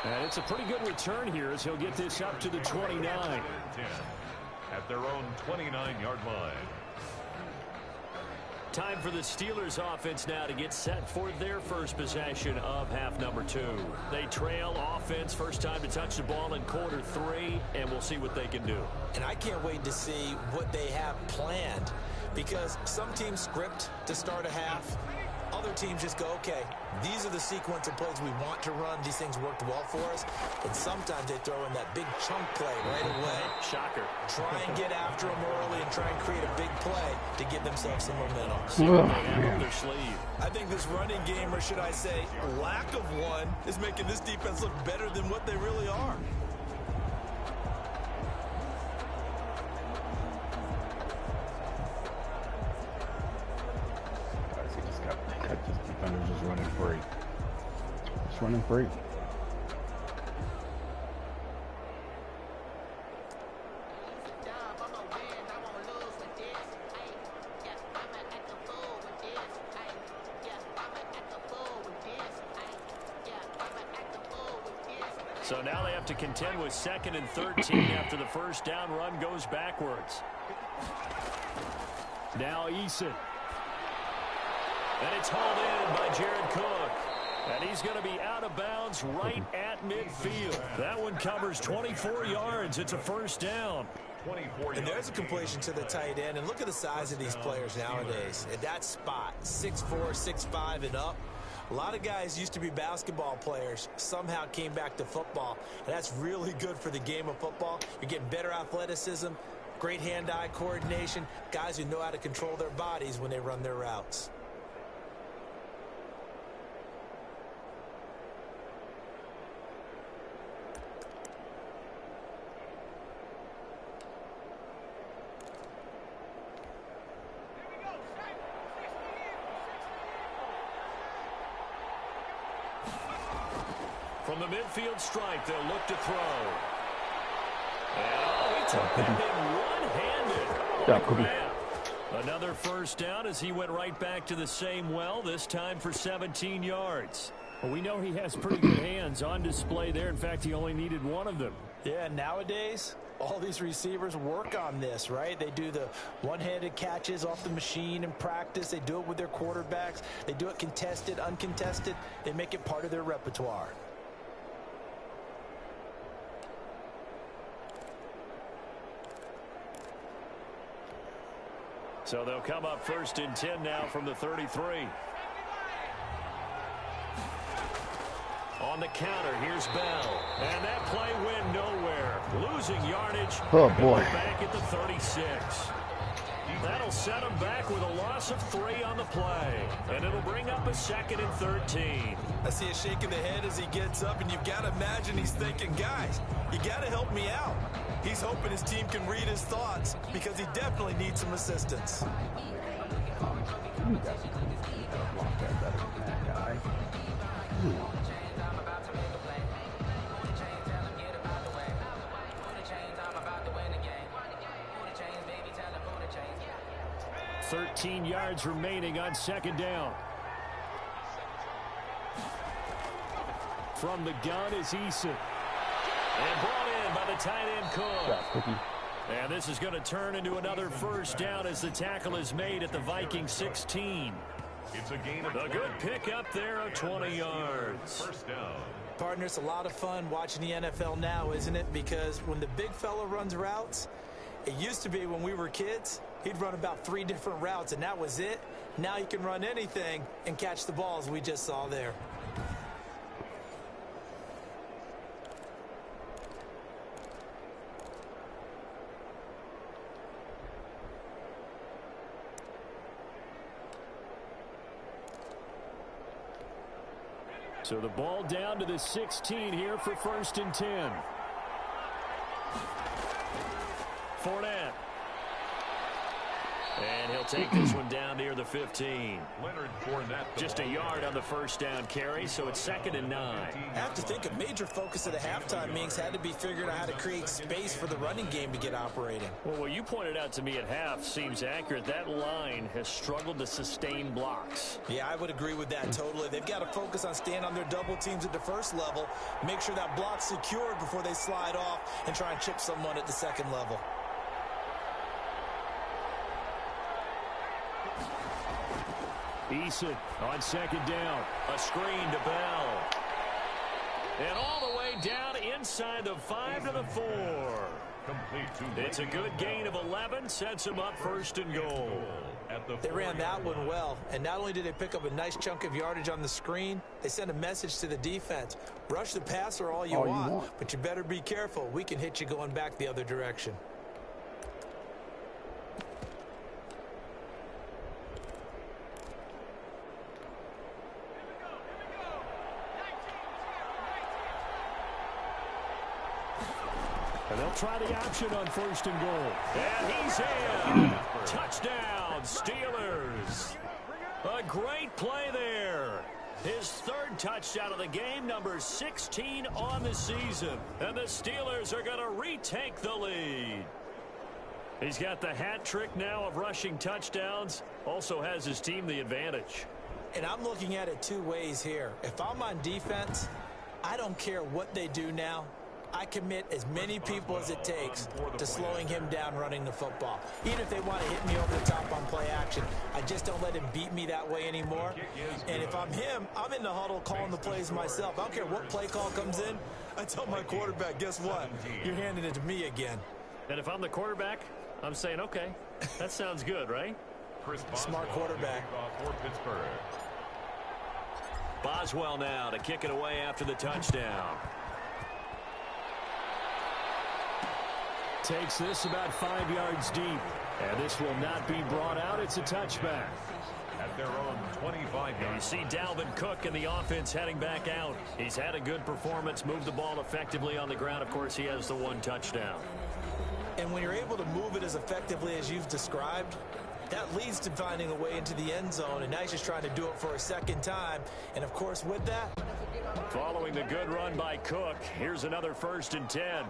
And it's a pretty good return here as he'll get this up to the 29. At their own 29-yard line. Time for the Steelers offense now to get set for their first possession of half number 2. They trail offense, first time to touch the ball in quarter 3, and we'll see what they can do. And I can't wait to see what they have planned, because some teams script to start a half. Other teams just go, okay, these are the sequence of plays we want to run. These things worked well for us. And sometimes they throw in that big chunk play right away. Shocker. Try and get after them early and try and create a big play to give themselves some momentum. See what they have up their sleeve. I think this running game, or should I say lack of one, is making this defense look better than what they really are. Just running free. Just running free. So now they have to contend with 2nd and 13 after the first down run goes backwards. Now Eason. And it's hauled in by Jared Cook. And he's going to be out of bounds right at midfield. That one covers 24 yards. It's a first down. And there's a completion to the tight end. And look at the size of these players nowadays. At that spot, 6'4", 6'5", and up. A lot of guys used to be basketball players, somehow came back to football. And that's really good for the game of football. You're getting better athleticism, great hand-eye coordination, guys who know how to control their bodies when they run their routes. From the midfield strike, they'll look to throw. And he took that thing one-handed. Another first down as he went right back to the same well, this time for 17 yards. Well, we know he has pretty good hands on display there. In fact, he only needed one of them. Yeah, nowadays, all these receivers work on this, right? They do the one-handed catches off the machine in practice. They do it with their quarterbacks. They do it contested, uncontested. They make it part of their repertoire. So they'll come up 1st and 10 now from the 33. On the counter, here's Bell. And that play went nowhere. Losing yardage. Oh, boy. Back at the 36. That'll set him back with a loss of 3 on the play. And it'll bring up a 2nd and 13. I see a shake of the head as he gets up, and you've got to imagine he's thinking, guys, you got to help me out. He's hoping his team can read his thoughts because he definitely needs some assistance. $13 yards remaining on 2nd down. From the gun is Eason. And brought in by the tight end Cook. And this is going to turn into another first down as the tackle is made at the Vikings 16. It's a gain of A good pickup there of 20 yards. First down. Partner, it's a lot of fun watching the NFL now, isn't it? Because when the big fella runs routes, it used to be when we were kids, he'd run about 3 different routes, and that was it. Now he can run anything and catch the balls we just saw there. So the ball down to the 16 here for 1st and 10. Fournette. And he'll take this one down near the 15. Leonard Fournette. Just a yard on the first down carry, so it's 2nd and 9. I have to think a major focus of the halftime meetings had to be figuring out how to create space for the running game to get operating. Well, what you pointed out to me at half seems accurate. That line has struggled to sustain blocks. Yeah, I would agree with that totally. They've got to focus on staying on their double teams at the first level, make sure that block's secured before they slide off and try and chip someone at the second level. Eason on 2nd down. A screen to Bell. And all the way down inside the 5 to the 4. It's a good gain of 11. Sets him up 1st and goal. They ran that one well, and not only did they pick up a nice chunk of yardage on the screen, they sent a message to the defense. Rush the passer all you want, but you better be careful. We can hit you going back the other direction. And they'll try the option on 1st and goal. And he's in. Touchdown, Steelers. A great play there. His 3rd touchdown of the game, number 16 on the season. And the Steelers are going to retake the lead. He's got the hat trick now of rushing touchdowns. Also has his team the advantage. And I'm looking at it 2 ways here. If I'm on defense, I don't care what they do now. I commit as many people as it takes to slowing him down running the football. Even if they want to hit me over the top on play action, I just don't let him beat me that way anymore. And if I'm him, I'm in the huddle calling the plays myself. I don't care what play call comes in. I tell my quarterback, guess what? You're handing it to me again. And if I'm the quarterback, I'm saying, okay, that sounds good, right? Smart quarterback. For Pittsburgh. Boswell now to kick it away after the touchdown. Takes this about 5 yards deep. And this will not be brought out. It's a touchback. At their own 25 And you see Dalvin Cook and the offense heading back out. He's had a good performance, moved the ball effectively on the ground. Of course, he has the 1 touchdown. And when you're able to move it as effectively as you've described, that leads to finding a way into the end zone, and now he's just trying to do it for a second time. And, of course, with that, Following the good run by Cook, here's another 1st and 10.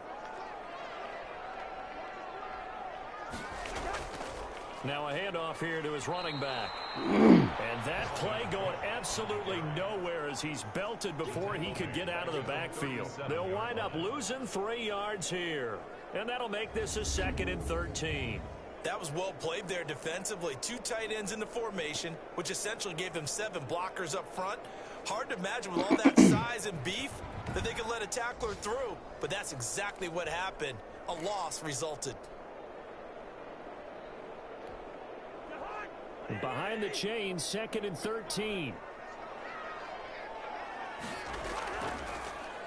Now a handoff here to his running back. And that play going absolutely nowhere as he's belted before he could get out of the backfield. They'll wind up losing 3 yards here. And that'll make this a 2nd and 13. that was well played there defensively. 2 tight ends in the formation, which essentially gave them 7 blockers up front. Hard to imagine with all that size and beef that they could let a tackler through. But that's exactly what happened. A loss resulted. Behind the chains, 2nd and 13.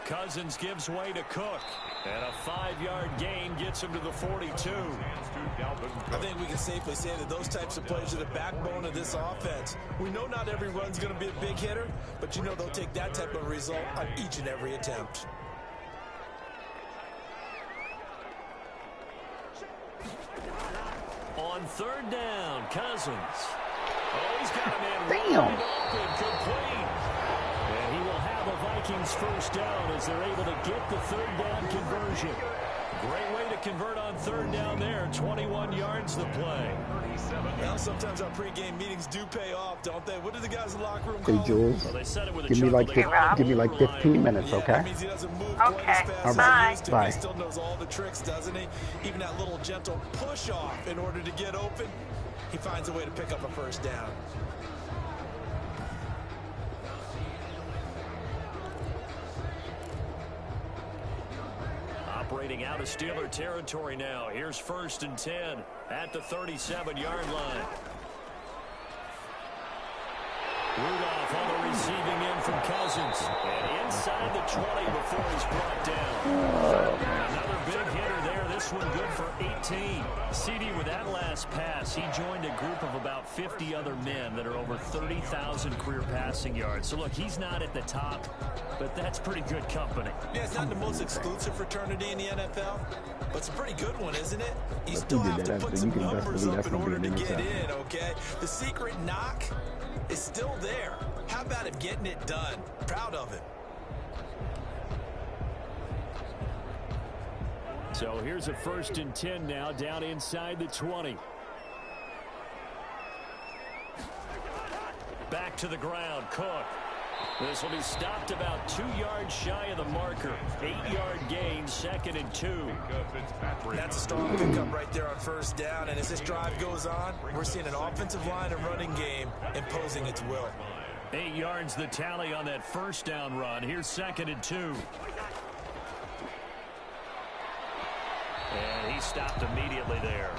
Cousins gives way to Cook. And a 5-yard gain gets him to the 42. I think we can safely say that those types of plays are the backbone of this offense. We know not every run's going to be a big hitter, but you know they'll take that type of result on each and every attempt. On 3rd down, Cousins. Oh, he's got a man Damn. wide open, complete. And he will have a Vikings 1st down as they're able to get the 3rd down conversion. Great way to convert on 3rd down there. 21 yards the play. Well, sometimes our pregame meetings do pay off, don't they? What do the guys in the locker room call Hey, it? Jules, Well, they said it with a give me chuckle. like They call it give me like override. 15 minutes, Yeah, okay? that means he doesn't move quite as fast as Bye. he used to. Bye. He still knows all the tricks, doesn't he? Even that little gentle push off in order to get open. He finds a way to pick up a 1st down. Operating out of Steeler territory now. Here's 1st and 10 at the 37-yard line. Rudolph on the receiving end from Cousins. And inside the 20 before he's brought down. Another big hitter there. This one good for 18. CD, with that last pass, he joined a group of about 50 other men that are over 30,000 career passing yards. So, look, he's not at the top, but that's pretty good company. Yeah, it's not the most exclusive fraternity in the NFL, but it's a pretty good one, isn't it? You still did have to that, put so some you can best numbers believe up that's in gonna be order to an get interception. in, okay? The secret knock is still there. How about him getting it done? Proud of him. So here's a 1st and 10 now, down inside the 20. Back to the ground, Cook. This will be stopped about 2 yards shy of the marker. 8-yard gain, 2nd and 2. That's a strong pickup right there on 1st down, and as this drive goes on, we're seeing an offensive line and running game imposing its will. 8 yards the tally on that 1st down run. Here's 2nd and 2. And he stopped immediately there.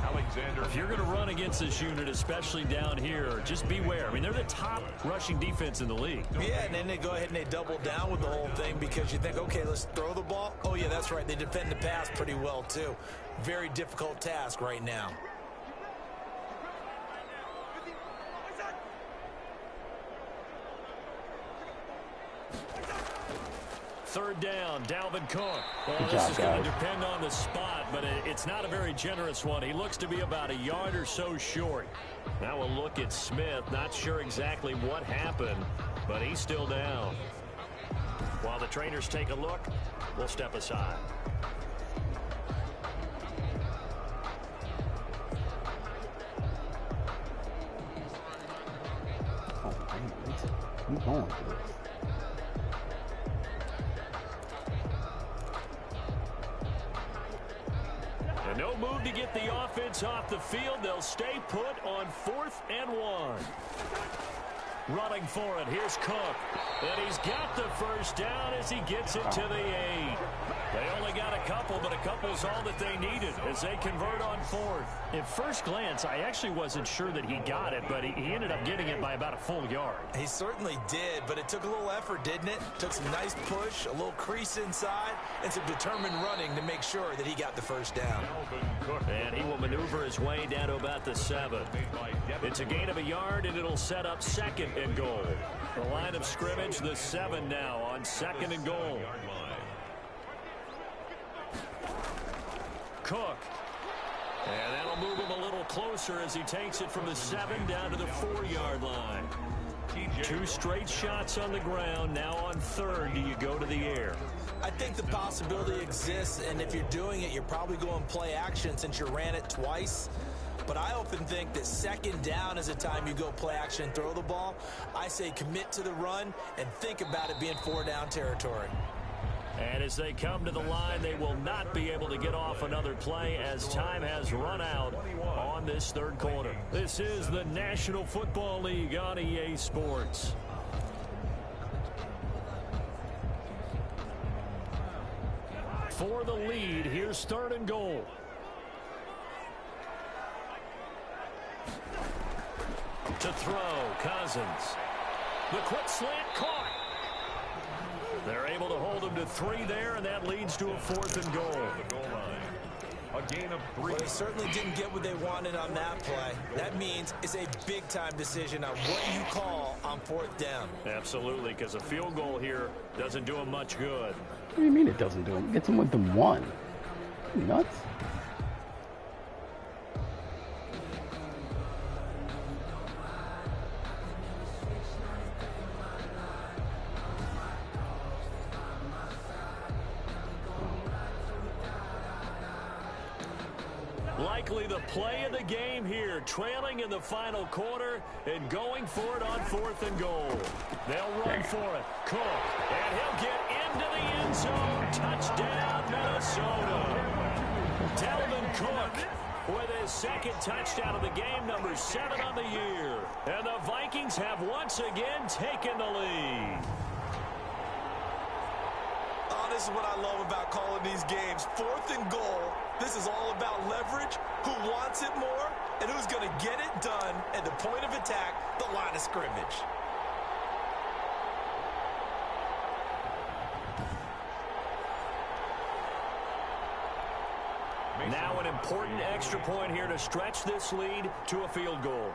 Alexander. If you're going to run against this unit, especially down here, just beware. I mean, they're the top rushing defense in the league. Yeah, and then they go ahead and they double down with the whole thing because you think, okay, let's throw the ball. Oh, yeah, that's right. They defend the pass pretty well, too. Very difficult task right now. Third down, Dalvin Cook. Well, Good this job, is going guys. to depend on the spot, but it's not a very generous one. He looks to be about a yard or so short. Now we'll look at Smith. Not sure exactly what happened, but he's still down. While the trainers take a look, we'll step aside. Oh, damn, keep going for this. And no move to get the offense off the field. They'll stay put on 4th and 1. Running for it, here's Cook. And he's got the first down as he gets it to the 8. They only got a couple, but a couple's all that they needed as they convert on 4th. At first glance, I actually wasn't sure that he got it, but he ended up getting it by about a full yard. He certainly did, but it took a little effort, didn't it? Took some nice push, a little crease inside, and some determined running to make sure that he got the first down. And he will maneuver his way down to about the 7. It's a gain of a yard, and it'll set up 2nd and goal. The line of scrimmage, the 7 now on 2nd and goal. Cook. And that'll move him a little closer as he takes it from the 7 down to the 4-yard line. 2 straight shots on the ground. Now on 3rd, do you go to the air? I think the possibility exists, and if you're doing it, you're probably going play action since you ran it twice. But I often think that 2nd down is a time you go play action and throw the ball. I say commit to the run and think about it being 4-down territory. And as they come to the line, they will not be able to get off another play as time has run out on this 3rd quarter. This is the National Football League on EA Sports. For the lead, here's 3rd and goal. To throw, Cousins. The quick slant caught. They're able to hold him to 3 there, and that leads to a 4th and goal. A gain of 3. Well, they certainly didn't get what they wanted on that play. That means it's a big-time decision on what you call on 4th down. Absolutely, because a field goal here doesn't do him much good. What do you mean it doesn't do him? It gets him with the 1. You nuts? Likely the play of the game here, trailing in the final quarter and going for it on 4th and goal. They'll run for it. Cook, and he'll get into the end zone. Touchdown, Minnesota. Dalvin Cook with his 2nd touchdown of the game, number 7 on the year. And the Vikings have once again taken the lead. Oh, this is what I love about calling these games. 4th and goal. This is all about leverage, who wants it more, and who's going to get it done at the point of attack, the line of scrimmage. Now an important extra point here to stretch this lead to a field goal.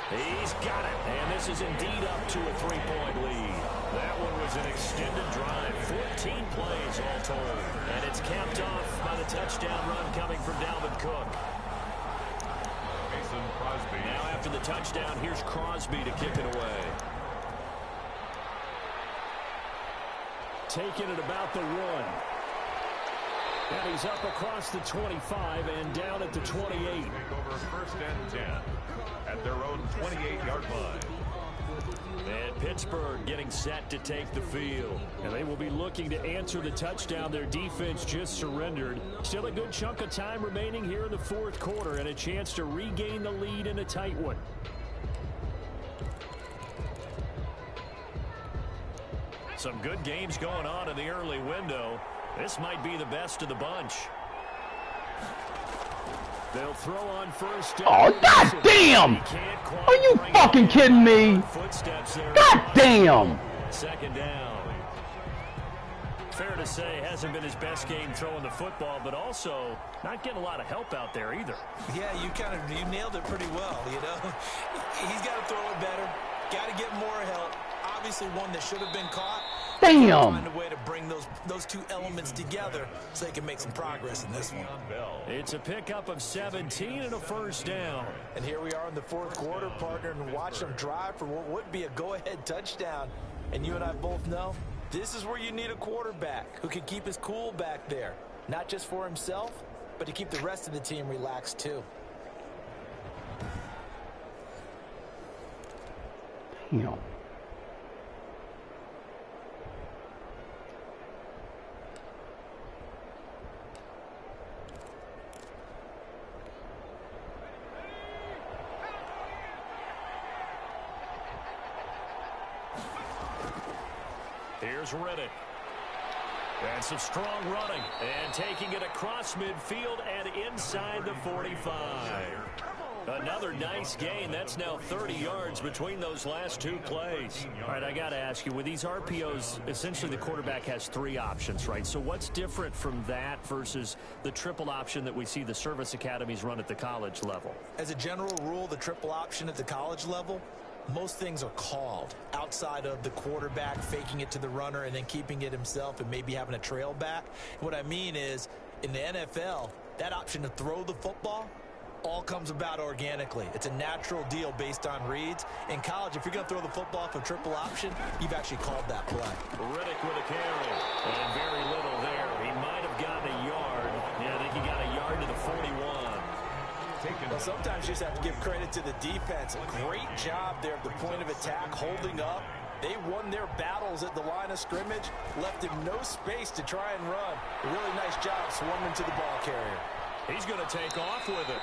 He's got it, and this is indeed up to a 3-point lead. That one was an extended drive, 14 plays all told. And it's capped off by the touchdown run coming from Dalvin Cook. Mason Crosby. Now after the touchdown, here's Crosby to kick it away. Taking it about the 1. And he's up across the 25 and down at the 28. Take over 1st and 10 at their own 28-yard line. And Pittsburgh getting set to take the field. And they will be looking to answer the touchdown their defense just surrendered. Still a good chunk of time remaining here in the 4th quarter and a chance to regain the lead in a tight one. Some good games going on in the early window. This might be the best of the bunch. They'll throw on 1st down. Oh, god damn! Are you fucking kidding me? God damn! 2nd down. Fair to say, hasn't been his best game throwing the football, but also not getting a lot of help out there either. Yeah, you nailed it pretty well, you know. He's got to throw it better. Got to get more help. Obviously one that should have been caught. Damn! Find a way to bring those 2 elements together so they can make some progress in this one. It's a pickup of 17 and a 1st down. And here we are in the 4th quarter, partner, and watch them drive for what would be a go-ahead touchdown. And you and I both know this is where you need a quarterback who can keep his cool back there. Not just for himself, but to keep the rest of the team relaxed too. Damn. is Riddick. And some strong running. And taking it across midfield and inside the 45. Another nice gain. That's now 30 yards between those last two plays. All right, I got to ask you, with these RPOs, essentially the quarterback has three options, right? So what's different from that versus the triple option that we see the service academies run at the college level? As a general rule, the triple option at the college level, most things are called outside of the quarterback faking it to the runner and then keeping it himself and maybe having a trail back. What I mean is, in the NFL, that option to throw the football all comes about organically. It's a natural deal based on reads. In college, if you're going to throw the football off a triple option, you've actually called that play. Riddick with a carry. And very little there. He might have gotten a yard. Yeah, I think he got a yard to the 41. Well, sometimes you just have to give credit to the defense. Great job there at the point of attack, holding up. They won their battles at the line of scrimmage, left him no space to try and run. A really nice job swarming to the ball carrier. He's going to take off with it.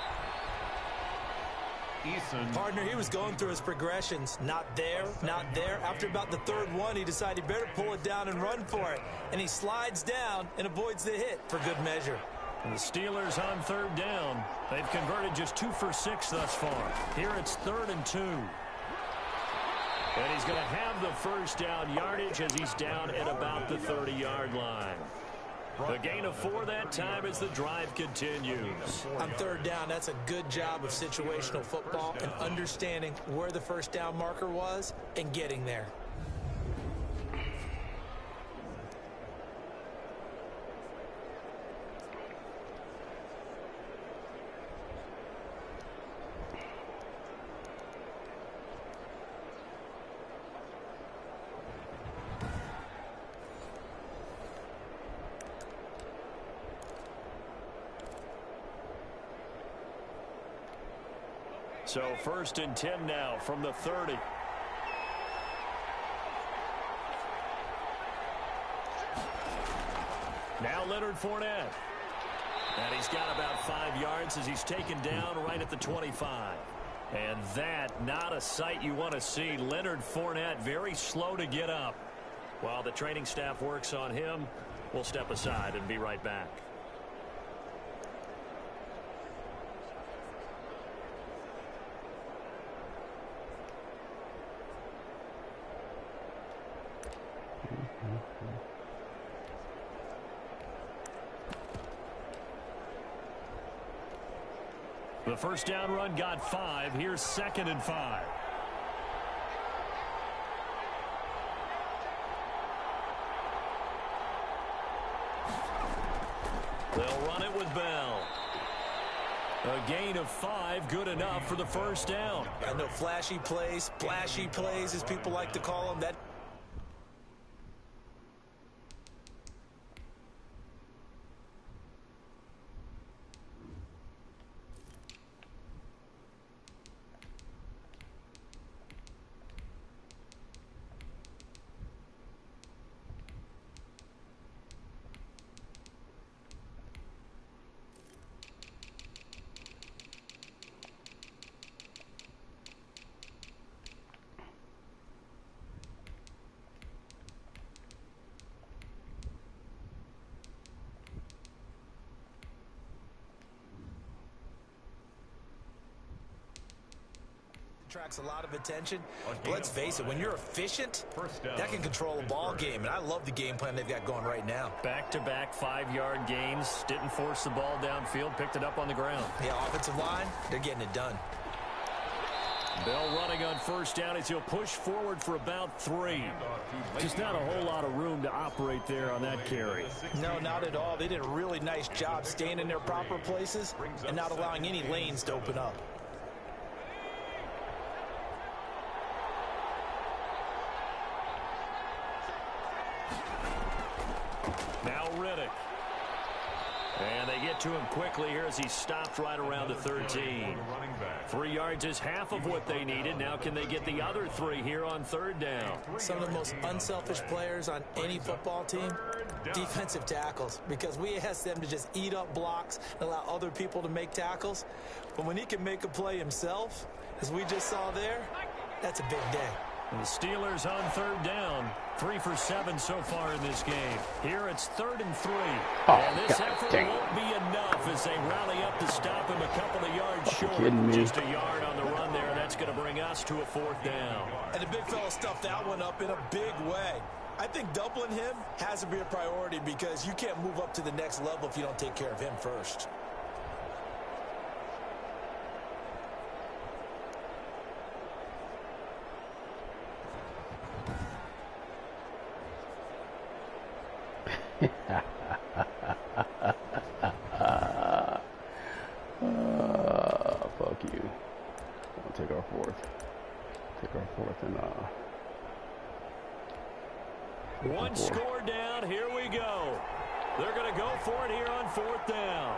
Partner, he was going through his progressions. Not there, not there. After about the third one, he decided he better pull it down and run for it. And he slides down and avoids the hit for good measure. And the Steelers on third down. They've converted just 2 for 6 thus far. Here it's 3rd and 2. And he's going to have the first down yardage as he's down at about the 30-yard line. A gain of 4 that time as the drive continues. On third down, that's a good job of situational football and understanding where the first down marker was and getting there. So 1st and 10 now from the 30. Now Leonard Fournette. And he's got about 5 yards as he's taken down right at the 25. And that, not a sight you want to see. Leonard Fournette very slow to get up. While the training staff works on him, we'll step aside and be right back. The first down run got 5. Here's 2nd and 5. They'll run it with Bell. A gain of 5, good enough for the first down. I know flashy plays, splashy plays, as people like to call them. That attracts a lot of attention. But let's face it, when you're efficient, that can control a ball game. And I love the game plan they've got going right now. Back-to-back 5-yard gains. Didn't force the ball downfield. Picked it up on the ground. Yeah, offensive line, they're getting it done. Bell running on first down as he'll push forward for about 3. Just not a whole lot of room to operate there on that carry. No, not at all. They did a really nice job staying in their proper places and not allowing any lanes to open up. Now Riddick. And they get to him quickly here as he stopped right around the 13. 3 yards is half of what they needed. Now can they get the other 3 here on third down? Some of the most unselfish players on any football team, defensive tackles, because we ask them to just eat up blocks and allow other people to make tackles. But when he can make a play himself, as we just saw there, that's a big day. And the Steelers on 3rd down. 3 for 7 so far in this game. Here it's 3rd and 3. Oh, and this God effort dang. won't be enough as they rally up to stop him a couple of yards short. Kidding me? Just a yard on the run there, and that's going to bring us to a 4th down. And the big fella stuffed that one up in a big way. I think doubling him has to be a priority because you can't move up to the next level if you don't take care of him first. Fuck you. I'll take our 4th. Take our 4th and One score down. Here we go. They're going to go for it here on 4th down.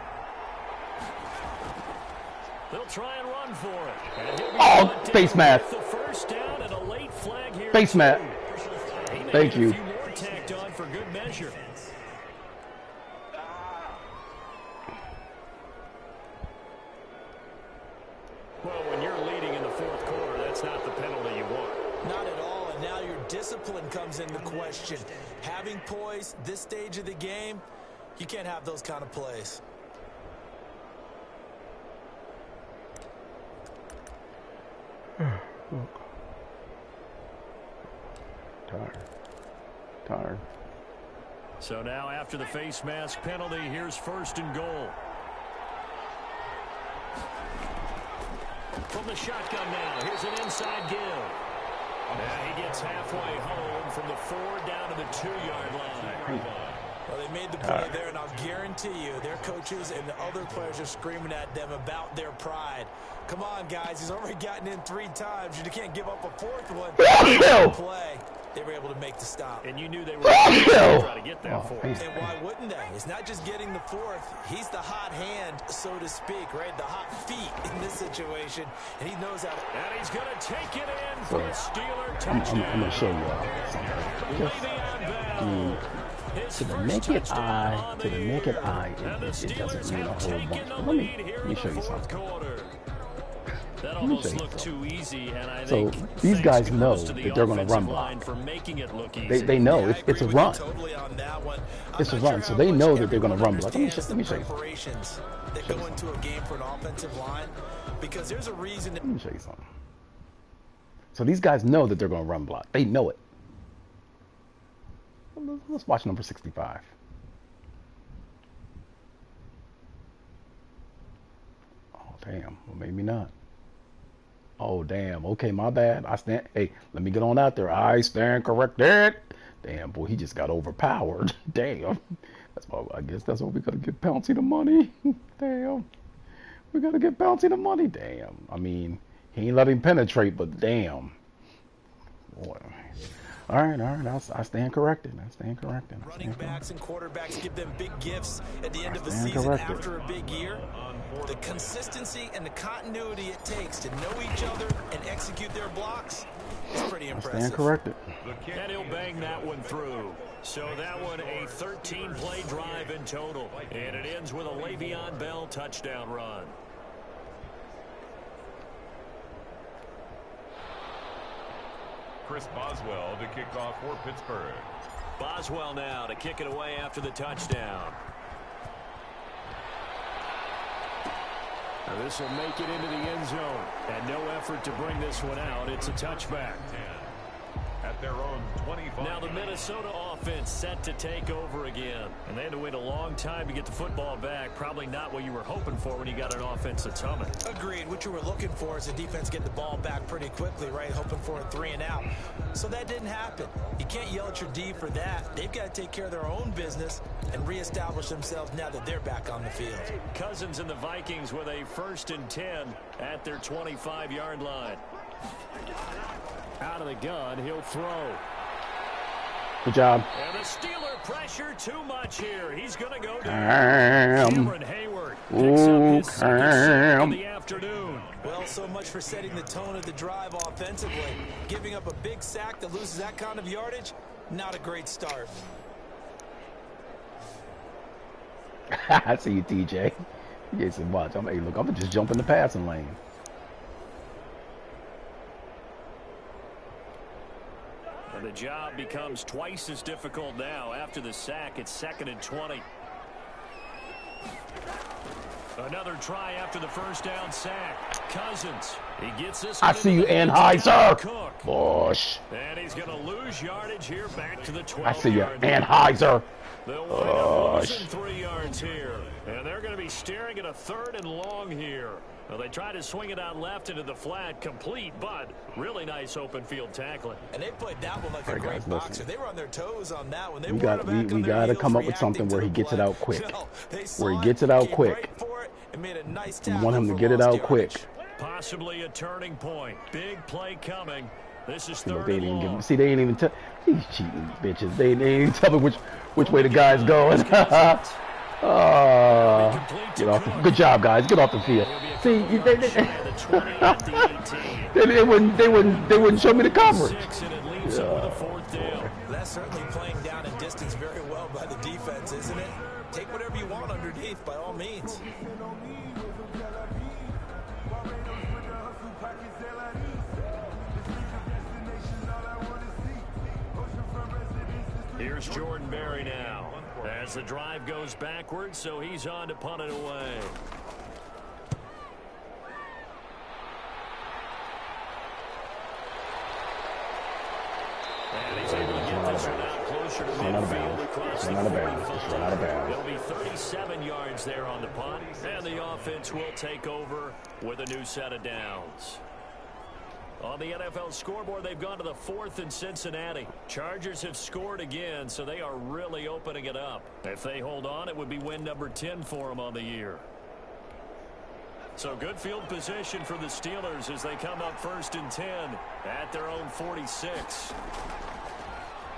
They'll try and run for it. And he'll be brought face down mask. with the first down and a late flag here. Face mask. He may Thank get you. A few more tacked on for good measure. Well, when you're leading in the 4th quarter, that's not the penalty you want. Not at all, and now your discipline comes into question. Having poise this stage of the game, you can't have those kind of plays. Tired. So now after the face mask penalty, here's 1st and goal. From the shotgun now, here's an inside give. Now he gets halfway home from the 4 down to the 2-yard line. Well, they made the play there, and I'll guarantee you their coaches and the other players are screaming at them about their pride. Come on, guys. He's already gotten in 3 times. You can't give up a 4th one. Play. They were able to make the stop. And you knew they were going to try to get that 4th. And why wouldn't they? It's not just getting the 4th. He's the hot hand, so to speak, right? The hot feet in this situation. And he knows how to... And he's going to take it in for a Steeler I'm touchdown. going to show y'all something. Le'Veon Bell. His To the first naked touchdown eye, on to the the naked year. eye, And the it doesn't Steelers mean a have whole taken bunch. the Let lead me here in show the you 4th something. quarter. That me almost show you looked something. too easy, and I So think these guys thanks know goes to the that they're going to run offensive line block. for making it look easy. They know Yeah, I it's a agree with run. you totally on that one. I'm It's a not run, sure so how they much know that they're gonna everyone run block. Let me understands show you. the preparations that go into a game for an offensive line, because there's a reason. Let me show you something. So these guys know that they're going to run block. They know it. Let's watch number 65. Oh, damn. Well, maybe not. Oh, damn. Okay, my bad. Hey, let me get on out there. I stand corrected. Damn, boy, he just got overpowered. Damn. I guess that's why we got to give Pouncey the money. Damn. We got to give Pouncey the money. Damn. I mean, he ain't let him penetrate, but damn. Boy. All right. I stand corrected. Running backs and quarterbacks give them big gifts at the end of the stand season corrected. after a big year. The consistency and the continuity it takes to know each other and execute their blocks is pretty I impressive. stand corrected. And he'll bang that one through. So that one a 13-play drive in total. And it ends with a Le'Veon Bell touchdown run. Chris Boswell to kick off for Pittsburgh. Boswell now to kick it away after the touchdown. Now this will make it into the end zone. And no effort to bring this one out. It's a touchback. At their own 25. Now the Minnesota offense set to take over again. And they had to wait a long time to get the football back. Probably not what you were hoping for when you got an offense that's humming. Agreed. What you were looking for is the defense getting the ball back pretty quickly, right? Hoping for a 3 and out. So that didn't happen. You can't yell at your D for that. They've got to take care of their own business and reestablish themselves now that they're back on the field. Cousins and the Vikings with a 1st and 10 at their 25-yard line. Out of the gun, he'll throw. Good job. And the Steeler pressure too much here. He's going to go Damn. down. Cameron Hayward picks up his second sack of the afternoon. Well, so much for setting the tone of the drive offensively. Giving up a big sack that loses that kind of yardage, not a great start. I see you, TJ. Jason, watch. Hey, look, I'm going to just jump in the passing lane. job becomes twice as difficult now. After the sack, it's 2nd and 20. Another try after the first down sack. Cousins. He gets this. I see you, Anheuser. Bush. And he's going to lose yardage here back to the 12. I see you, Anheuser. They'll wind up losing 3 yards here. And they're going to be staring at a 3rd and long here. Well, they try to swing it out left into the flat, complete, but really nice open field tackling. And they played that one like a great boxer. They were on their toes on that one. We got to come up with something where he gets it out quick. Where he gets it out quick. We want him to get it out quick. Possibly a turning point. Big play coming. This is 3rd and long. See, they ain't even tell these cheating bitches. They ain't even tell me which way the guy's going. Get off good job, guys. Get off the field. See, they wouldn't show me the coverage. That's certainly playing down in distance very well by the defense, isn't it? Take whatever you want underneath, by all means. Here's Jordan Berry now. As the drive goes backwards, so he's on to punt it away. And he's able to get this one out closer to midfield across the 45. It'll be 37 yards there on the punt, and the offense will take over with a new set of downs. On the NFL scoreboard, they've gone to the 4th in Cincinnati. Chargers have scored again, so they are really opening it up. If they hold on, it would be win number 10 for them on the year. So good field position for the Steelers as they come up 1st and 10 at their own 46.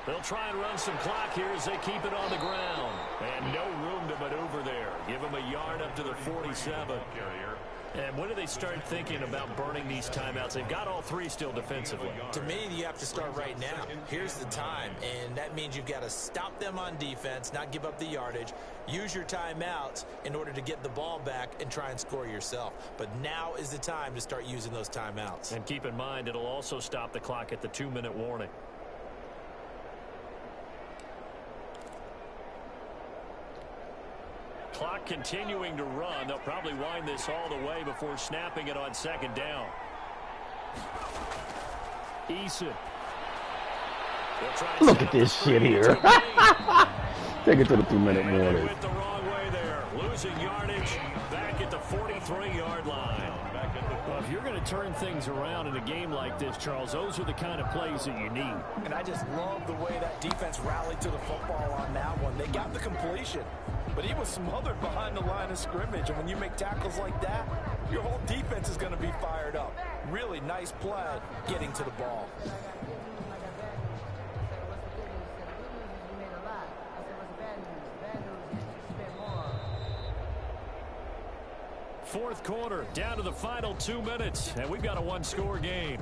They'll try and run some clock here as they keep it on the ground. And no room to maneuver there. Give them a yard up to the 47. And when do they start thinking about burning these timeouts? They've got all 3 still defensively. To me, you have to start right now. Here's the time, and that means you've got to stop them on defense, not give up the yardage. Use your timeouts in order to get the ball back and try and score yourself. But now is the time to start using those timeouts. And keep in mind, it'll also stop the clock at the 2-minute warning. Clock continuing to run. They'll probably wind this all the way before snapping it on 2nd down. Eason. Look at this shit here. Take it to the 2-minute warning. Went the wrong way there. Losing yardage back at the 43-yard line. Well, if you're going to turn things around in a game like this, Charles, those are the kind of plays that you need. And I just love the way that defense rallied to the football on that one. They got the completion, but he was smothered behind the line of scrimmage. And when you make tackles like that, your whole defense is going to be fired up. Really nice play getting to the ball. Fourth quarter, down to the final 2 minutes, and we've got a 1-score game.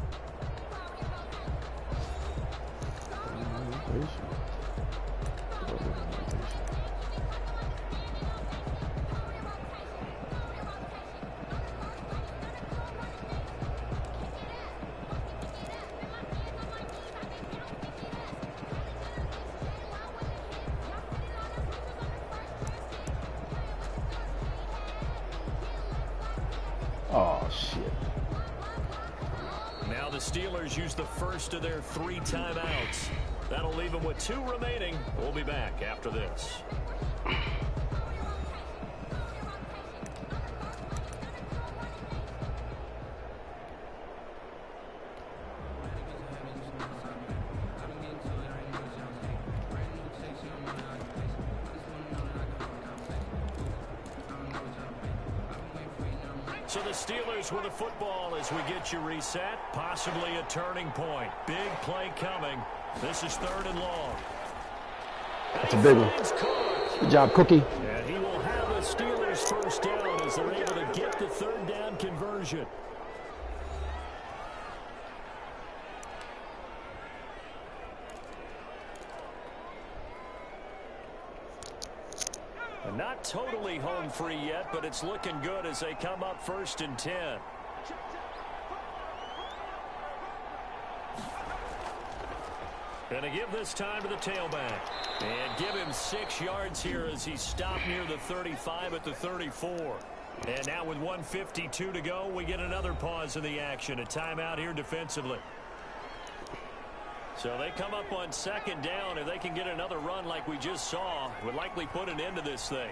Oh, shit. Now the Steelers use the first of their 3 timeouts. That'll leave them with 2 remaining. We'll be back after this. So the Steelers with the football as we get you reset. Possibly a turning point. Big play coming. This is 3rd and long. That's a big one. Good job, Cookie. And he will have the Steelers first down as they're able to get the 3rd down conversion. Not totally home free yet, but it's looking good as they come up 1st and 10. And to give this time to the tailback. And give him 6 yards here as he stopped near the 35 at the 34. And now with 1:52 to go, we get another pause in the action. A timeout here defensively. So they come up on 2nd down. If they can get another run like we just saw, would likely put an end to this thing.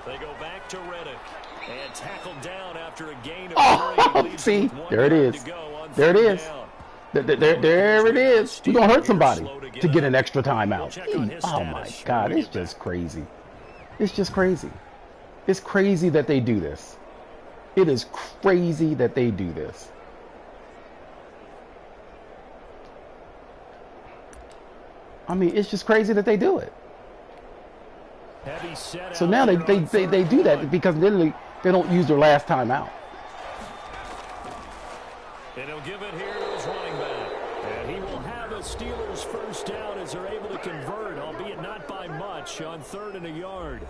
They go back to Reddick. And tackled down after a gain of 3. See, there it is. There it is. There it is. You're going to hurt somebody to get an extra timeout. Oh, my God. It's just crazy. It's just crazy. It's crazy that they do this. It is crazy that they do this. I mean, it's just crazy that they do it. So now they do that because literally they don't use their last time out. And he'll give it here to his running back. And he will have a Steelers first down as they're able to convert, albeit not by much, on 3rd and a yard.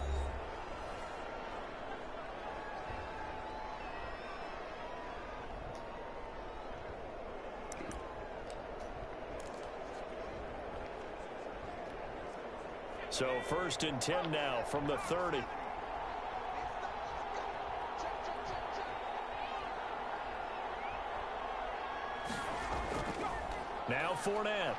So 1st and 10 now from the 30. Now Fournette.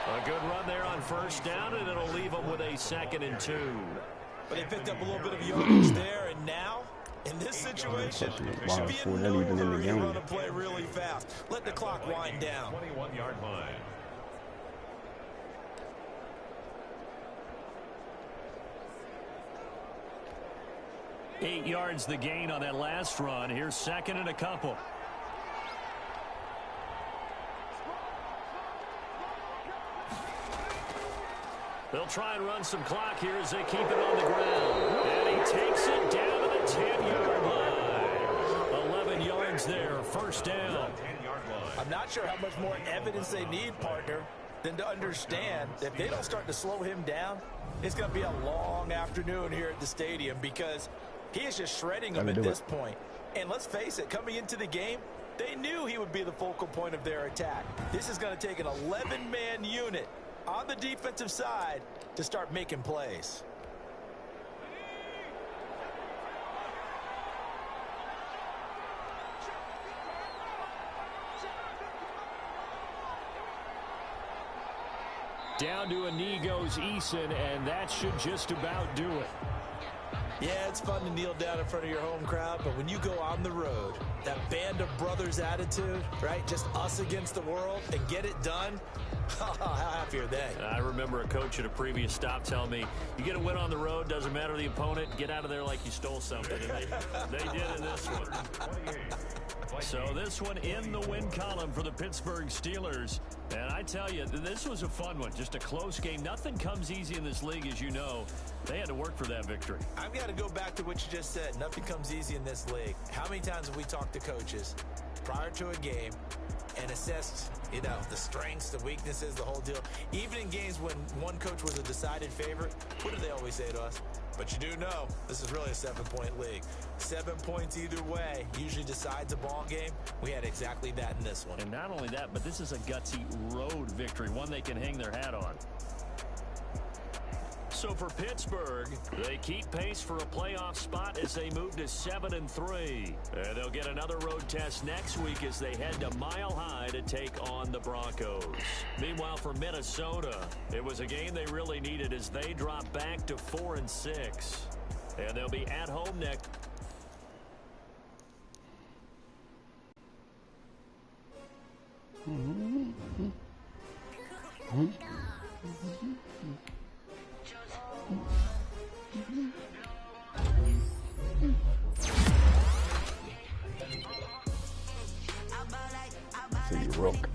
A good run there on 1st down, and it'll leave them with a 2nd and 2. But they picked up a little bit of yardage there, and now, in this situation, it should be a no-hurry to run a play really fast. Let the clock wind down. 21-yard line. Eight yards the gain on that last run. Here's 2nd and a couple. They'll try and run some clock here as they keep it on the ground. And he takes it down to the 10-yard line. 11 yards there, 1st down. I'm not sure how much more evidence they need, partner, than to understand that if they don't start to slow him down, it's going to be a long afternoon here at the stadium because he is just shredding them at this point. And let's face it, coming into the game, they knew he would be the focal point of their attack. This is going to take an 11-man unit on the defensive side to start making plays. Down to a knee goes Eason, and that should just about do it. Yeah, it's fun to kneel down in front of your home crowd, but when you go on the road, that band of brothers attitude, right? Just us against the world and get it done. How happy are they? I remember a coach at a previous stop telling me, you get a win on the road, doesn't matter the opponent, get out of there like you stole something. And they did in this one. So this one in the win column for the Pittsburgh Steelers. And I tell you, this was a fun one. Just a close game. Nothing comes easy in this league, as you know. They had to work for that victory. I've got to go back to what you just said. Nothing comes easy in this league. How many times have we talked to coaches prior to a game and assessed, you know, the strengths, the weaknesses, the whole deal? Even in games when one coach was a decided favorite, what do they always say to us? But you do know this is really a 7-point league. 7 points either way usually decides a ball game. We had exactly that in this one. And not only that, but this is a gutsy road victory, one they can hang their hat on. So for Pittsburgh, they keep pace for a playoff spot as they move to 7-3. And they'll get another road test next week as they head to Mile High to take on the Broncos. Meanwhile, for Minnesota, it was a game they really needed as they drop back to 4-6. And they'll be at home next. See you, Rook.